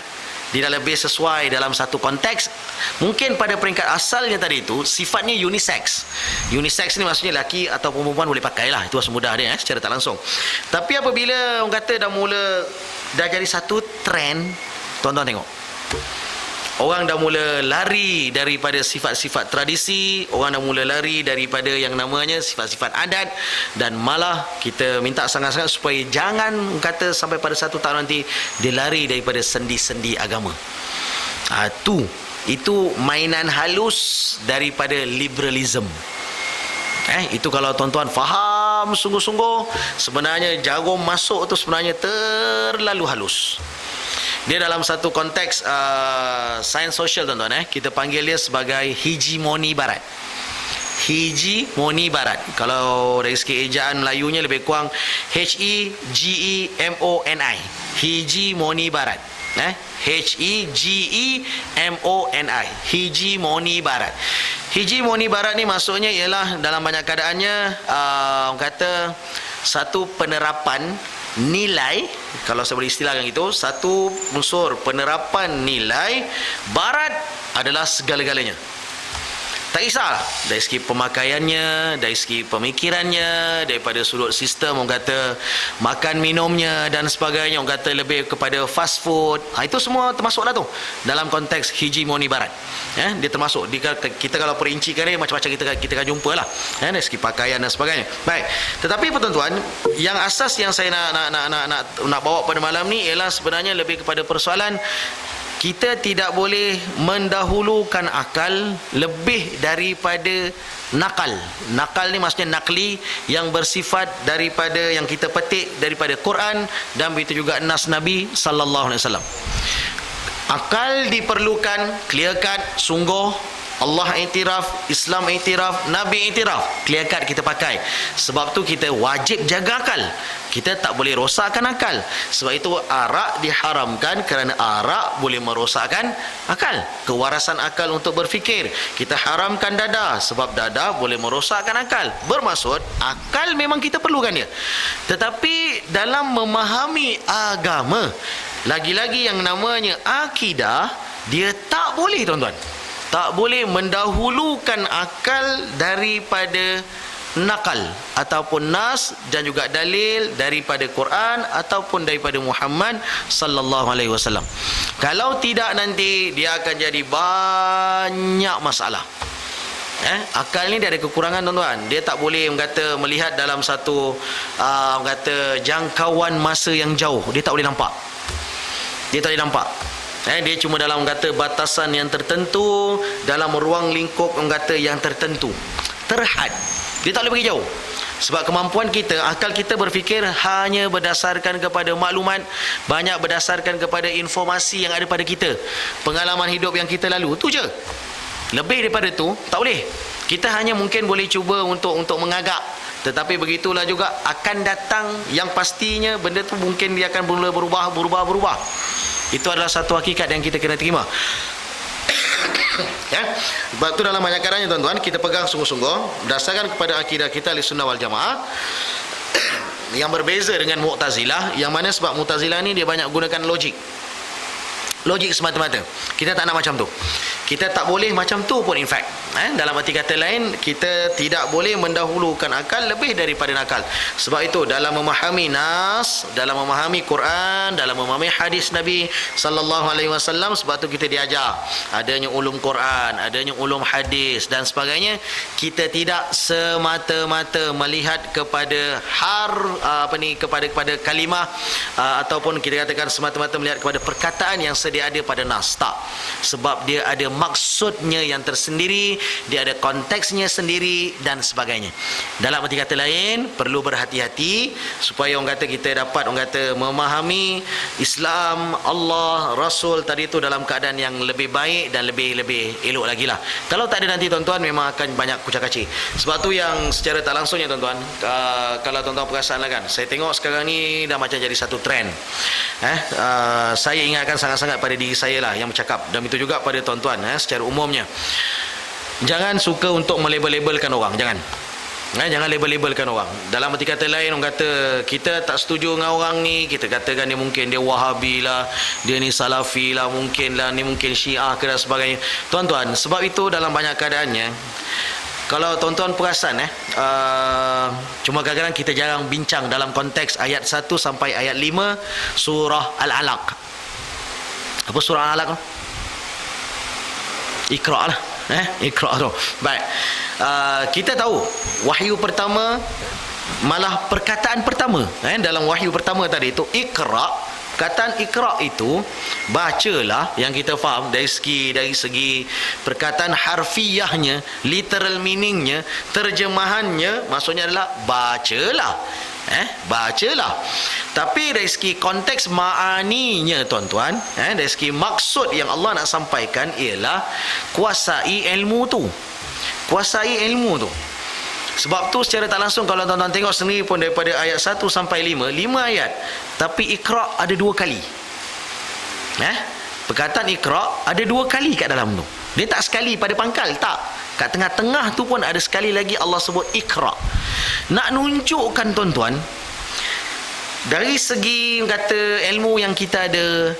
Dia dah lebih sesuai dalam satu konteks. Mungkin pada peringkat asalnya tadi itu sifatnya unisex. Unisex ni maksudnya lelaki atau perempuan boleh pakai lah. Itu asal mudah dia secara tak langsung. Tapi apabila orang kata dah jadi satu trend, tuan-tuan tengok, orang dah mula lari daripada sifat-sifat tradisi, orang dah mula lari daripada yang namanya sifat-sifat adat, dan malah kita minta sangat-sangat supaya jangan kata sampai pada satu tahun nanti dia lari daripada sendi-sendi agama. Itu mainan halus daripada liberalism. Itu kalau tuan-tuan faham sungguh-sungguh, sebenarnya jarum masuk tu sebenarnya terlalu halus. Dia dalam satu konteks sains sosial, tuan-tuan, kita panggil dia sebagai hegemoni barat. Hegemoni barat. Kalau dari segi ejaan Melayunya lebih kurang Hegemoni. Hegemoni barat. Hegemoni. Hegemoni barat. Hegemoni barat ni maksudnya ialah dalam banyak keadaannya kata satu penerapan nilai, kalau saya boleh istilahkan itu, satu unsur penerapan nilai barat adalah segala-galanya. Tak kisah dari segi pemakaiannya, dari segi pemikirannya, daripada sudut sistem orang kata makan minumnya dan sebagainya, orang kata lebih kepada fast food. Itu semua termasuklah tu dalam konteks hegemoni barat. Dia termasuk. Kita kalau perincikan dia macam-macam kita akan jumpa lah, dari segi pakaian dan sebagainya. Baik. Tetapi tuan-tuan, yang asas yang saya nak bawa pada malam ni ialah sebenarnya lebih kepada persoalan kita tidak boleh mendahulukan akal lebih daripada nakal. Nakal ni maksudnya nakli, yang bersifat daripada yang kita petik daripada Quran dan begitu juga nas Nabi sallallahu alaihi wasallam. Akal diperlukan, clear cut, sungguh. Allah iktiraf, Islam iktiraf, Nabi iktiraf, clear cut kita pakai. Sebab tu kita wajib jaga akal. Kita tak boleh rosakkan akal. Sebab itu arak diharamkan kerana arak boleh merosakkan akal, kewarasan akal untuk berfikir. Kita haramkan dada sebab dada boleh merosakkan akal. Bermaksud akal memang kita perlukan dia. Tetapi dalam memahami agama, lagi-lagi yang namanya akidah, dia tak boleh, tuan-tuan, tak boleh mendahulukan akal daripada nakal ataupun nas dan juga dalil daripada Quran ataupun daripada Muhammad sallallahu alaihi wasallam. Kalau tidak, nanti dia akan jadi banyak masalah. Akal ni dia ada kekurangan, tuan-tuan. Dia tak boleh melihat dalam satu jangkauan masa yang jauh. Dia tak boleh nampak. Dia cuma dalam batasan yang tertentu, dalam ruang lingkup yang tertentu, terhad. Dia tak boleh pergi jauh. Sebab kemampuan kita, akal kita berfikir hanya berdasarkan kepada maklumat, banyak berdasarkan kepada informasi yang ada pada kita, pengalaman hidup yang kita lalu, tu je. Lebih daripada tu tak boleh. Kita hanya mungkin boleh cuba untuk mengagak. Tetapi begitulah juga akan datang yang pastinya benda tu mungkin dia akan mula berubah. Itu adalah satu hakikat yang kita kena terima. Sebab tu dalam banyak keadaannya, tuan-tuan, kita pegang sungguh-sungguh berdasarkan kepada akidah kita Ahlussunnah wal Jamaah yang berbeza dengan Mu'tazilah, yang mana sebab Mu'tazilah ni dia banyak gunakan logik semata-mata. Kita tak nak macam tu. Kita tak boleh macam tu pun, in fact. Dalam arti kata lain, kita tidak boleh mendahulukan akal lebih daripada nakal. Sebab itu dalam memahami nas, dalam memahami Quran, dalam memahami hadis Nabi sallallahu alaihi wasallam, sebab tu kita diajar adanya ulum Quran, adanya ulum hadis dan sebagainya. Kita tidak semata-mata melihat kepada kepada kalimah ataupun kita katakan semata-mata melihat kepada perkataan yang sedia ada pada nas. Tak. Sebab dia ada maksudnya yang tersendiri, dia ada konteksnya sendiri dan sebagainya. Dalam arti kata lain, perlu berhati-hati supaya orang kata kita dapat orang kata memahami Islam, Allah, Rasul tadi itu dalam keadaan yang lebih baik dan lebih elok lagi lah. Kalau tak ada nanti tuan-tuan memang akan banyak kucak-kacir. Sebab tu yang secara tak langsungnya tuan-tuan, kalau tuan-tuan perasan lah kan, saya tengok sekarang ni dah macam jadi satu trend. Saya ingatkan sangat-sangat pada diri saya lah yang bercakap, dan itu juga pada tuan-tuan secara umumnya. Jangan suka untuk melabel-labelkan orang, jangan label-labelkan orang. Dalam arti kata lain, orang kata kita tak setuju dengan orang ni, kita katakan dia mungkin dia Wahabi lah, dia ni Salafi lah, mungkin lah ni mungkin Syiah ke dan sebagainya. Tuan-tuan, sebab itu dalam banyak keadaannya, kalau tuan-tuan perasan cuma kadang-kadang kita jarang bincang dalam konteks ayat 1 sampai ayat 5 surah Al-Alaq. Apa surah Al-Alaq? Iqra' lah. Iqra' tu. Baik. Kita tahu wahyu pertama, malah perkataan pertama dalam wahyu pertama tadi itu Iqra'. Perkataan Iqra' itu bacalah, yang kita faham dari segi perkataan harfiahnya, literal meaningnya, terjemahannya, maksudnya adalah bacalah. Bacalah. Tapi dari segi konteks ma'aninya tuan-tuan, dari segi maksud yang Allah nak sampaikan ialah kuasai ilmu tu. Kuasai ilmu tu. Sebab tu secara tak langsung kalau tuan-tuan tengok sendiri pun, daripada ayat 1 sampai 5 ayat, tapi Iqra' ada 2 kali. Perkataan Iqra' ada 2 kali kat dalam tu. Dia tak sekali pada pangkal, tak. Kat tengah-tengah tu pun ada sekali lagi Allah sebut Iqra'. Nak nunjukkan tuan-tuan, dari segi kata ilmu yang kita ada,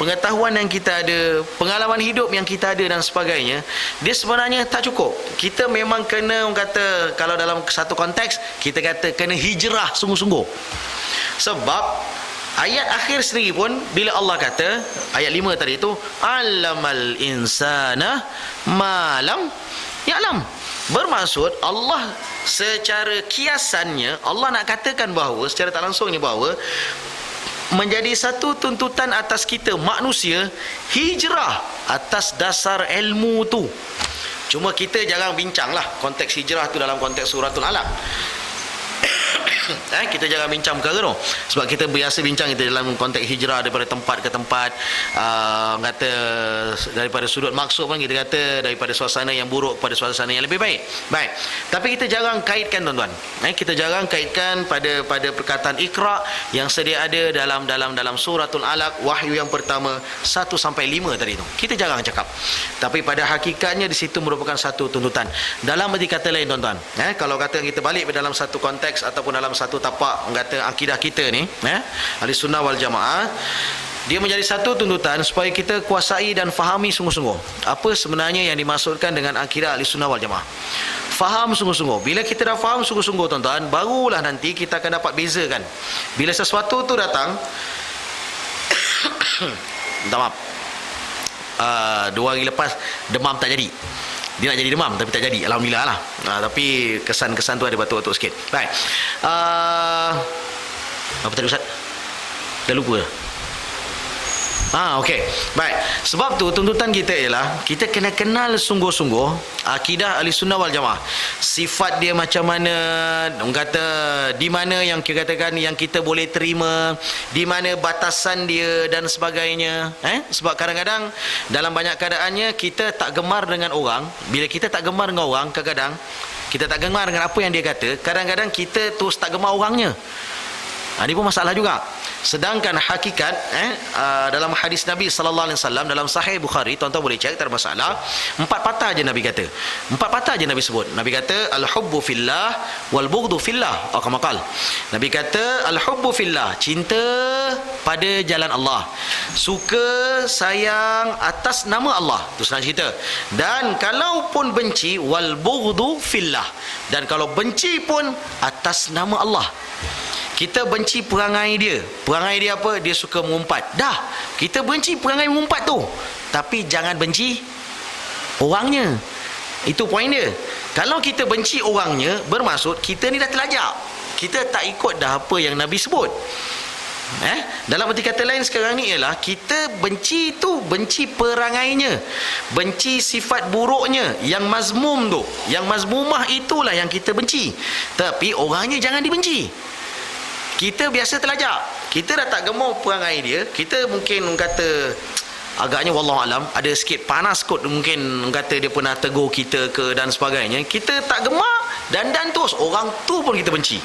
pengetahuan yang kita ada, pengalaman hidup yang kita ada dan sebagainya, dia sebenarnya tak cukup. Kita memang kena, orang kata, kalau dalam satu konteks kita kata kena hijrah sungguh-sungguh. Sebab ayat akhir sendiri pun bila Allah kata, ayat 5 tadi itu, alamal insana ma lam ya'lam. Bermaksud Allah secara kiasannya, Allah nak katakan bahawa secara tak langsungnya bahawa menjadi satu tuntutan atas kita manusia hijrah atas dasar ilmu tu. Cuma kita jarang bincang lah konteks hijrah tu dalam konteks suratul Alaq. Kita jangan bincang perkara tu, sebab kita biasa bincang kita dalam konteks hijrah daripada tempat ke tempat, kata daripada sudut maksud pun kita kata daripada suasana yang buruk kepada suasana yang lebih baik. Baik. Tapi kita jarang kaitkan tuan-tuan. Kita jarang kaitkan pada perkataan Iqra' yang sedia ada dalam suratul Alaq, wahyu yang pertama 1 sampai 5 tadi tu. Kita jarang cakap. Tapi pada hakikatnya di situ merupakan satu tuntutan. Dalam arti kata lain tuan-tuan, kalau kata kita balik dalam satu konteks ataupun dalam satu tapak kata akidah kita ni, Ahli Sunnah wal Jamaah, dia menjadi satu tuntutan supaya kita kuasai dan fahami sungguh-sungguh apa sebenarnya yang dimaksudkan dengan akidah Ahli Sunnah wal Jamaah. Faham sungguh-sungguh. Bila kita dah faham sungguh-sungguh tuan-tuan, barulah nanti kita akan dapat bezakan. Bila sesuatu tu datang minta maaf, 2 hari lepas demam tak jadi. Dia nak jadi demam tapi tak jadi, alhamdulillah lah. Tapi kesan-kesan tu ada batuk-batuk sikit. Baik. Apa tadi Ustaz? Dah lupa dah. Okey. Baik. Sebab tu tuntutan kita ialah kita kena kenal sungguh-sungguh akidah Ahli Sunnah wal Jamaah. Sifat dia macam mana, orang kata di mana yang kita katakan yang kita boleh terima, di mana batasan dia dan sebagainya. Sebab kadang-kadang dalam banyak keadaannya kita tak gemar dengan orang. Bila kita tak gemar dengan orang, kadang-kadang kita tak gemar dengan apa yang dia kata, kadang-kadang kita terus tak gemar orangnya. Ini pun masalah juga. Sedangkan hakikat dalam hadis Nabi sallallahu alaihi wasallam dalam Sahih Bukhari, tuan-tuan boleh cek, tak ada masalah. 4 patah je Nabi kata. 4 patah je Nabi sebut. Nabi kata al-hubbu fillah wal bughdhu fillah. Kama qala. Nabi kata al-hubbu fillah, cinta pada jalan Allah. Suka sayang atas nama Allah. Itu senang cerita. Dan kalau pun benci wal bughdhu fillah. Dan kalau benci pun atas nama Allah. Kita benci perangai dia. Perangai dia apa? Dia suka mengumpat. Dah, kita benci perangai mengumpat tu. Tapi jangan benci orangnya. Itu poin dia. Kalau kita benci orangnya, bermaksud kita ni dah terlajak. Kita tak ikut dah apa yang Nabi sebut. Dalam arti kata lain sekarang ni ialah kita benci tu, benci perangainya, benci sifat buruknya, yang mazmum tu, yang mazmumah itulah yang kita benci. Tapi orangnya jangan dibenci. Kita biasa terlajak, kita dah tak gemar perangai dia, kita mungkin kata agaknya wallahualam ada sikit panas kot, mungkin kata dia pernah tegur kita ke dan sebagainya, kita tak gemar, dan terus orang tu pun kita benci.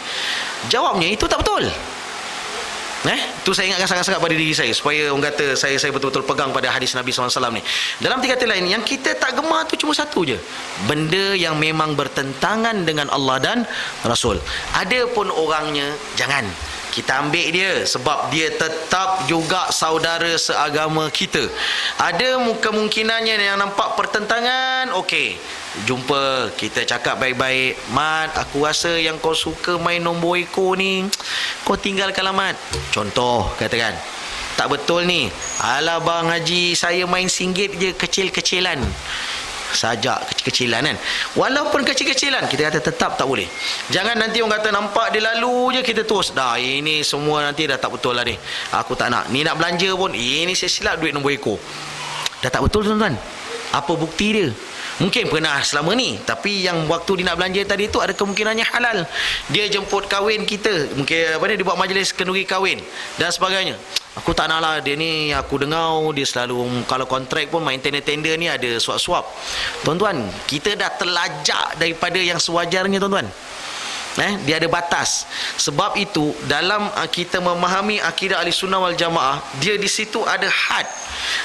Jawabnya itu tak betul. Tu saya ingatkan sangat-sangat pada diri saya, supaya orang kata saya betul-betul pegang pada hadis Nabi SAW ni. Dalam tiga kata lain, yang kita tak gemar tu cuma satu je, benda yang memang bertentangan dengan Allah dan Rasul. Ada pun orangnya, jangan kita ambil dia, sebab dia tetap juga saudara seagama kita. Ada kemungkinannya yang nampak pertentangan, okey, jumpa, kita cakap baik-baik, Mat, aku rasa yang kau suka main nombor ekor ni, kau tinggalkanlah Mat. Contoh, katakan, tak betul ni, alah bang Haji, saya main singgit je, kecil-kecilan saja, kecil-kecilan kan. Walaupun kecil-kecilan, kita kata tetap tak boleh. Jangan nanti orang kata nampak dia lalu je, kita terus, dah ini semua nanti dah tak betul lah ni, aku tak nak. Ni nak belanja pun, ini saya silap duit nombor ekor. Dah tak betul tuan-tuan. Apa bukti dia? Mungkin pernah selama ni, tapi yang waktu dia nak belanja tadi tu ada kemungkinannya halal. Dia jemput kahwin kita, mungkin dia buat majlis kenduri kahwin dan sebagainya. Aku tak nak lah, dia ni aku dengar dia selalu kalau kontrak pun main tender-tender ni ada suap-suap. Tuan-tuan, kita dah terlajak daripada yang sewajarnya tuan-tuan. Dia ada batas. Sebab itu dalam kita memahami akidah Ahlussunnah wal Jamaah, dia di situ ada had.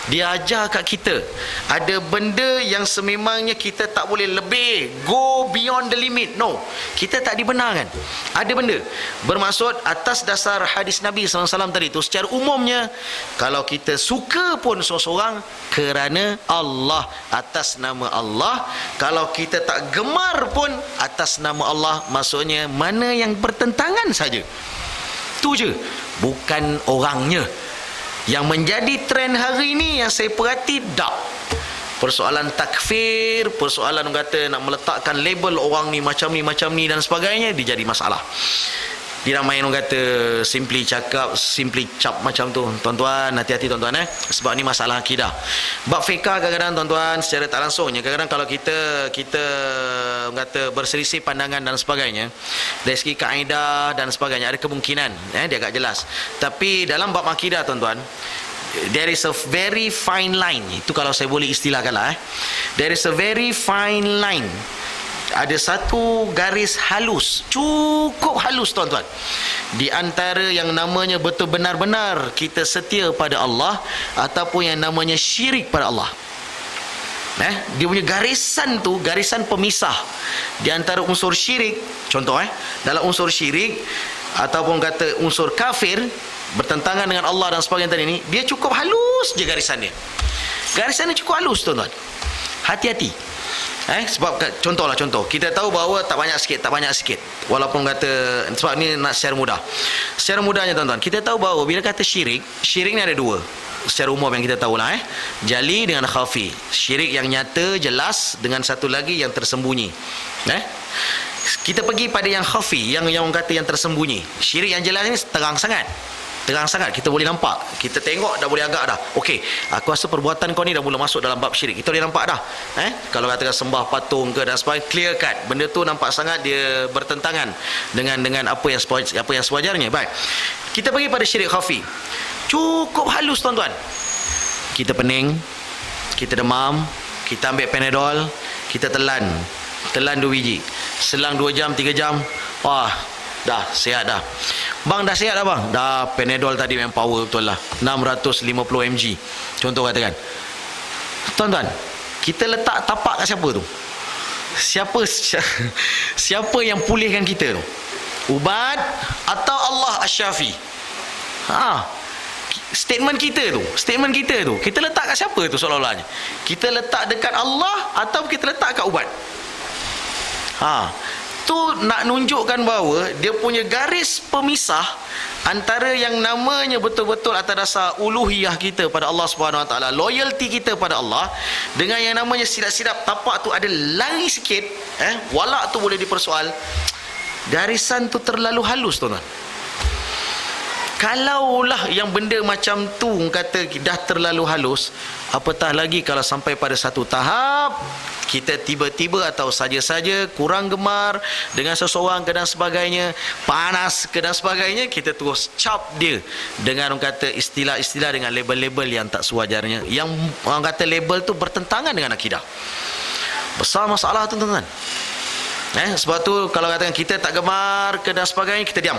Dia ajar kat kita, ada benda yang sememangnya kita tak boleh lebih, go beyond the limit. No, kita tak dibenarkan. Ada benda, bermaksud atas dasar hadis Nabi SAW tadi tu, secara umumnya kalau kita suka pun seseorang kerana Allah, atas nama Allah. Kalau kita tak gemar pun atas nama Allah, maksudnya mana yang bertentangan saja. Tu je, bukan orangnya. Yang menjadi trend hari ini yang saya perhati, dak persoalan takfir, persoalan kata nak meletakkan label orang ni macam ni dan sebagainya, dia jadi masalah. Dia nak main orang kata simply cakap, simply cap macam tu. Tuan-tuan, hati-hati tuan-tuan sebab ni masalah akidah. Bab fiqah kadang-kadang tuan-tuan secara tak langsungnya, kadang-kadang kalau kita kata berselisih pandangan dan sebagainya, dari segi kaedah dan sebagainya ada kemungkinan dia agak jelas. Tapi dalam bab akidah tuan-tuan, there is a very fine line. Itu kalau saya boleh istilahkanlah there is a very fine line. Ada satu garis halus, cukup halus tuan-tuan, di antara yang namanya betul benar-benar kita setia pada Allah ataupun yang namanya syirik pada Allah. Dia punya garisan tu, garisan pemisah di antara unsur syirik. Contoh dalam unsur syirik ataupun kata unsur kafir bertentangan dengan Allah dan sebagainya tadi ni, dia cukup halus je garisan dia. Garisan dia cukup halus tuan-tuan. Hati-hati. Sebab contoh, kita tahu bahawa tak banyak sikit, walaupun kata, sebab ni nak secara mudahnya tuan-tuan, kita tahu bahawa bila kata syirik ni ada dua secara umum yang kita tahulah, jali dengan khafi. Syirik yang nyata jelas, dengan satu lagi yang tersembunyi. Kita pergi pada yang khafi, yang kata yang tersembunyi. Syirik yang jelas ni terang sangat, kita boleh nampak, kita tengok dah boleh agak dah, okey, aku rasa perbuatan kau ni dah mula masuk dalam bab syirik. Kita boleh nampak dah. Kalau katakan sembah patung ke dan sebagainya, clear cut, benda tu nampak sangat dia bertentangan dengan apa yang sewajarnya. Baik, kita pergi pada syirik khafi, cukup halus tuan-tuan. Kita pening, kita demam, kita ambil Panadol, kita telan 2 biji, selang 2 jam 3 jam, wah, dah sihat dah. Bang, dah sihat dah bang? Dah, Panadol tadi memang power betul lah, 650 mg. Contoh katakan. Tuan-tuan, kita letak tapak kat siapa tu? Siapa yang pulihkan kita tu? Ubat atau Allah Asy-Syafi? Statement kita tu, kita letak kat siapa tu seolah-olahnya? Kita letak dekat Allah atau kita letak kat ubat? Tu nak nunjukkan bahawa dia punya garis pemisah antara yang namanya betul-betul atas dasar uluhiyah kita pada Allah Subhanahu Wa Taala, loyalty kita pada Allah, dengan yang namanya silap-silap tapak tu ada lari sikit, walak tu boleh dipersoal. Garisan tu terlalu halus tuan-tuan. Kalaulah yang benda macam tu kata dah terlalu halus, apatah lagi kalau sampai pada satu tahap kita tiba-tiba atau saja-saja kurang gemar dengan seseorang ke dan sebagainya, panas ke dan sebagainya, kita terus cap dia dengan orang kata istilah-istilah dengan label-label yang tak sewajarnya, yang orang kata label tu bertentangan dengan akidah. Besar masalah tu, tuan-tuan. Sebab tu kalau katakan kita tak gemar ke dan sebagainya, kita diam.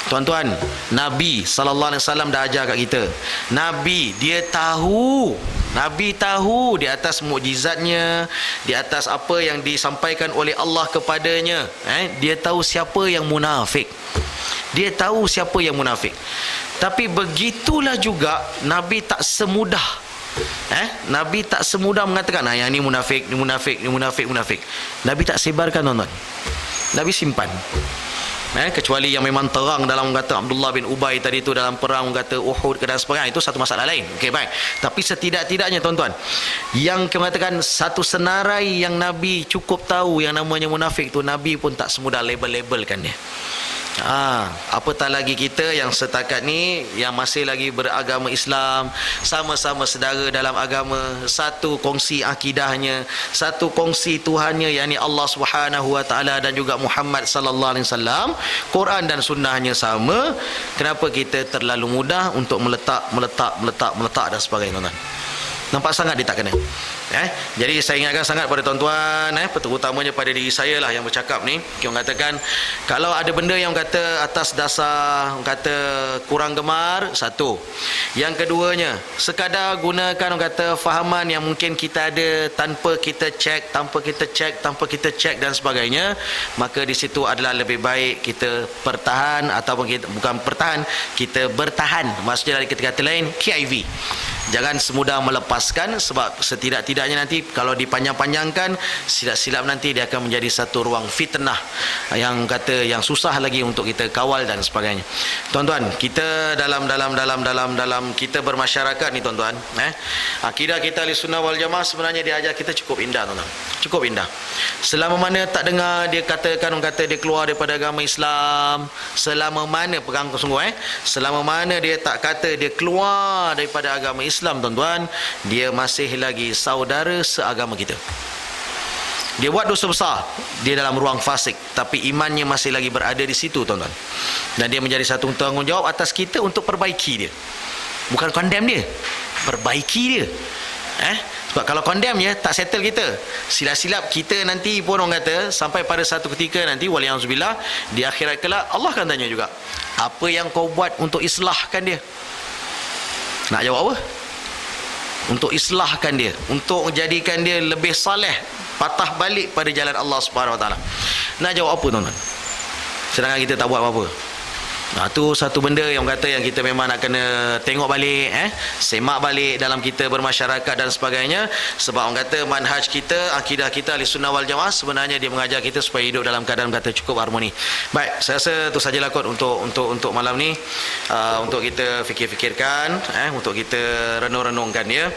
Tuan-tuan, Nabi SAW dah ajar kat kita. Nabi tahu di atas mukjizatnya, di atas apa yang disampaikan oleh Allah kepadanya, dia tahu siapa yang munafik. Dia tahu siapa yang munafik. Tapi begitulah juga Nabi tak semudah Nabi tak semudah mengatakan yang ni munafik, ni munafik, ni munafik, munafik. Nabi tak sebarkan, tuan-tuan. Nabi simpan. Kecuali yang memang terang dalam kata Abdullah bin Ubay tadi tu dalam perang kata Uhud dan sebagainya, itu satu masalah lain. Okey, baik. Tapi setidak-tidaknya, tuan-tuan, yang mengatakan satu senarai yang Nabi cukup tahu yang namanya munafik tu, Nabi pun tak semudah label-labelkan dia. Apatah lagi kita yang setakat ni yang masih lagi beragama Islam, sama-sama sedara dalam agama, satu kongsi akidahnya, satu kongsi Tuhannya, yakni Allah Subhanahu wa taala, dan juga Muhammad sallallahu alaihi wasallam, Quran dan sunnahnya sama. Kenapa kita terlalu mudah untuk meletak dan sebagainya, tuan-tuan? Nampak sangat dia tak kena. Jadi saya ingatkan sangat pada tuan-tuan, terutamanya pada diri saya lah yang bercakap ni. Orang katakan kalau ada benda yang kata atas dasar kata kurang gemar, satu. Yang keduanya, sekadar gunakan orang kata fahaman yang mungkin kita ada tanpa kita cek dan sebagainya, maka di situ adalah lebih baik kita pertahan, ataupun kita bukan pertahan, kita bertahan. Maksudnya dari kata-kata lain, KIV. Jangan semudah melepaskan, sebab setidak-tidaknya nanti kalau dipanjang-panjangkan, silap-silap nanti dia akan menjadi satu ruang fitnah yang kata yang susah lagi untuk kita kawal dan sebagainya. Tuan-tuan, kita dalam kita bermasyarakat ni, tuan-tuan, akidah kita Ahlussunnah wal Jamaah sebenarnya dia ajar kita cukup indah, tuan-tuan. Cukup indah. Selama mana tak dengar dia katakan orang kata dia keluar daripada agama Islam, selama mana pegang sungguh selama mana dia tak kata dia keluar daripada agama Islam, tuan-tuan, dia masih lagi saudara seagama kita. Dia buat dosa besar, dia dalam ruang fasik, tapi imannya masih lagi berada di situ, tuan-tuan. Dan dia menjadi satu tanggungjawab atas kita untuk perbaiki dia. Bukan condemn dia, perbaiki dia. Sebab kalau condemn ya, tak settle kita. Silap-silap kita nanti pun orang kata sampai pada satu ketika nanti, wali'auzubillah, di akhirat kelak Allah akan tanya juga, apa yang kau buat untuk islahkan dia? Nak jawab apa? Untuk islahkan dia, untuk menjadikan dia lebih saleh, patah balik pada jalan Allah Subhanahu wa taala. Nak jawab apa, tuan-tuan? Sedangkan kita tak buat apa-apa. Tu satu benda yang kata yang kita memang nak kena tengok balik, semak balik dalam kita bermasyarakat dan sebagainya. Sebab orang kata manhaj kita, akidah kita Ahlussunnah wal Jamaah sebenarnya dia mengajar kita supaya hidup dalam keadaan kata cukup harmoni. Baik, saya rasa itu sajalah kot untuk malam ni, untuk kita fikir-fikirkan, untuk kita renung-renungkan ya.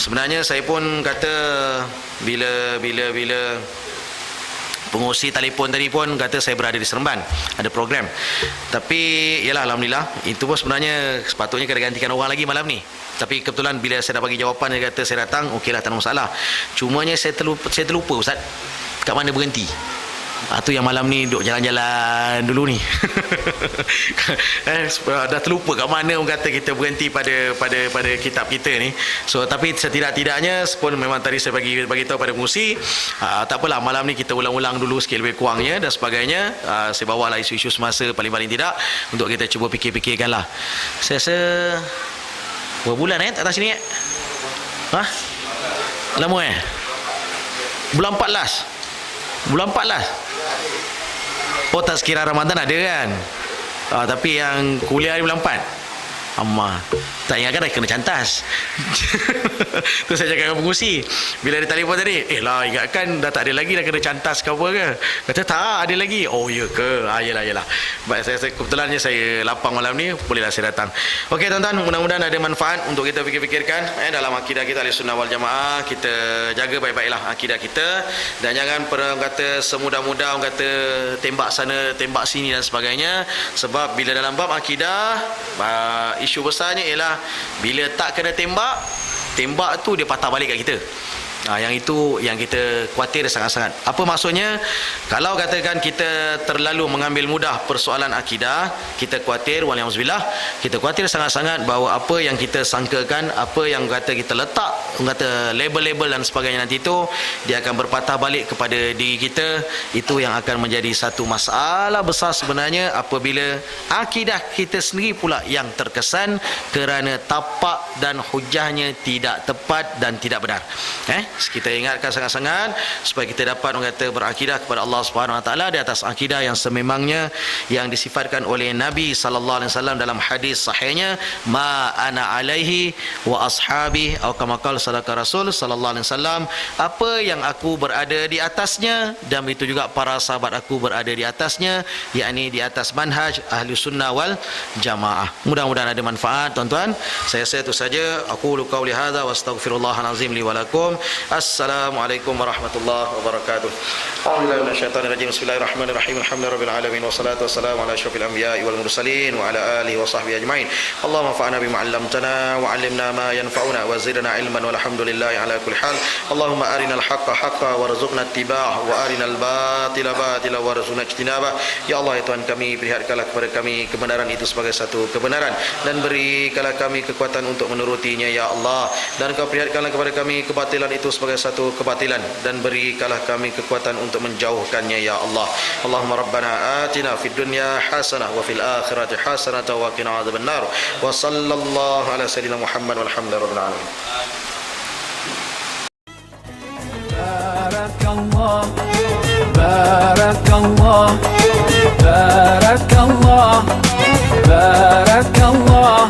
Sebenarnya saya pun kata bila pengurusi telefon tadi pun kata saya berada di Seremban, ada program. Tapi yalah, alhamdulillah, itu pun sebenarnya sepatutnya kena gantikan orang lagi malam ni. Tapi kebetulan bila saya dah bagi jawapan, dia kata saya datang, okeylah, tak ada masalah. Cumanya saya terlupa Ustaz, kat mana berhenti. Itu yang malam ni duk jalan-jalan dulu ni. Dah terlupa kat mana orang kata kita berhenti pada kitab kita ni. So tapi setidak-tidaknya pun memang tadi saya bagi tahu pada pengurusi, tak apalah, malam ni kita ulang-ulang dulu sikit lebih kurangnya dan sebagainya. Saya bawalah isu-isu semasa paling-paling tidak untuk kita cuba fikir-fikirkanlah. Saya rasa berapa bulan atas sini lama bulan 14 Oh, tazkirah Ramadan ada kan? Tapi yang kuliah di bulan 4 Tak ingatkan dah kena cantas. Tu saya cakap dengan pengurusi. Bila dia telefon tadi, lah ingatkan dah tak ada lagi, dah kena cantas ke apa ke? Kata tak, ada lagi. Oh ya ke? Yelah. Baik, saya kebetulannya saya lapang malam ni, bolehlah saya datang. Okey tuan-tuan, mudah-mudahan ada manfaat untuk kita fikir-fikirkan dalam akidah kita Ahlussunnah wal Jamaah. Kita jaga baik-baiklah akidah kita, dan jangan pernah kata semudah-mudah orang kata tembak sana tembak sini dan sebagainya. Sebab bila dalam bab akidah, isu besarnya ialah bila tak kena tembak tu dia patah balik kat kita. Yang itu yang kita khuatir sangat-sangat. Apa maksudnya? Kalau katakan kita terlalu mengambil mudah persoalan akidah, kita khuatir, waliyahzubillah, kita khuatir sangat-sangat bahawa apa yang kita sangkakan, apa yang kata kita letak, kata label-label dan sebagainya nanti itu, dia akan berpatah balik kepada diri kita. Itu yang akan menjadi satu masalah besar sebenarnya, apabila akidah kita sendiri pula yang terkesan kerana tapak dan hujahnya tidak tepat dan tidak benar. Kita ingatkan sangat-sangat supaya kita dapat kata berakidah kepada Allah Subhanahu Wa Taala di atas akidah yang sememangnya, yang disifatkan oleh Nabi sallallahu alaihi wasallam dalam hadis sahihnya, ma ana alaihi wa ashabi, atau kama qala sadaqa Rasul sallallahu alaihi wasallam, apa yang aku berada di atasnya dan itu juga para sahabat aku berada di atasnya, yakni di atas manhaj Ahlussunnah wal Jamaah. Mudah-mudahan ada manfaat tuan-tuan. Saya itu saja. Aku qauli hadza wa astaghfirullahal azim li wa lakum. Assalamualaikum warahmatullahi wabarakatuh. A'udzu minasyaitonir rajim. Bismillahirrahmanirrahim. Alhamdulillahirabbil alamin wassalatu wassalamu ala asyrofil anbiya'i wal mursalin wa ala alihi wa sahbihi ajmain. Allahumma fa'na bima 'allamtana wa 'allimna ma yanfa'una wa zidna ilman walhamdulillahi ala kulli hal. Allahumma arinal haqqa haqqan warzuqna ittiba'ah wa arinal batila batila warzuqna ijtinabah. Ya Allah, ya Tuhan kami, perlihatkanlah kepada kami kebenaran itu sebagai satu kebenaran dan berikanlah kami kekuatan untuk menurutinya ya Allah, dan Kau perlihatkanlah kepada kami kebatilan itu sebagai satu kebatilan dan berikanlah kami kekuatan untuk menjauhkannya ya Allah. Allahumma rabbana atina fid dunya hasanah wa fil akhirati hasanah wa qina adzabannar. Wa sallallahu ala sayyidina Muhammad walhamdulillahirabbil alamin. Barakallah barakallah barakallah barakallah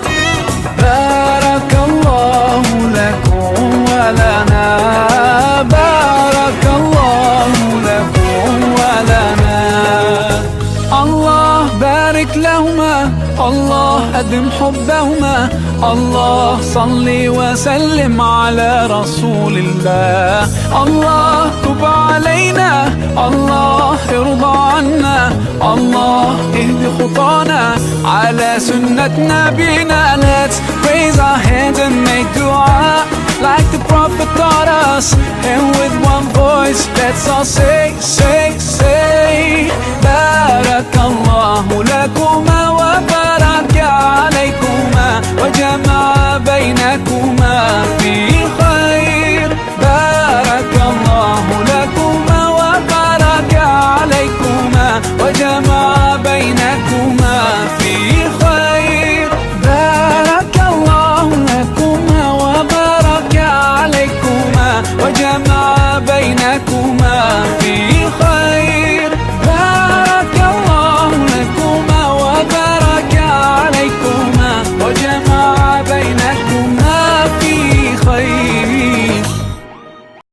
barakallahu lakum wa lana barakallahu lakum wa lana. Allah barik lahuma, Allah adim hubbahuma, Allah salli wa sallim ala rasulillah. Allah tub alayna, Allah irda anna, Allah ihdi khutana ala sunnat nabina. Let's raise our hands and make dua like the Prophet taught us, and with one voice let's all say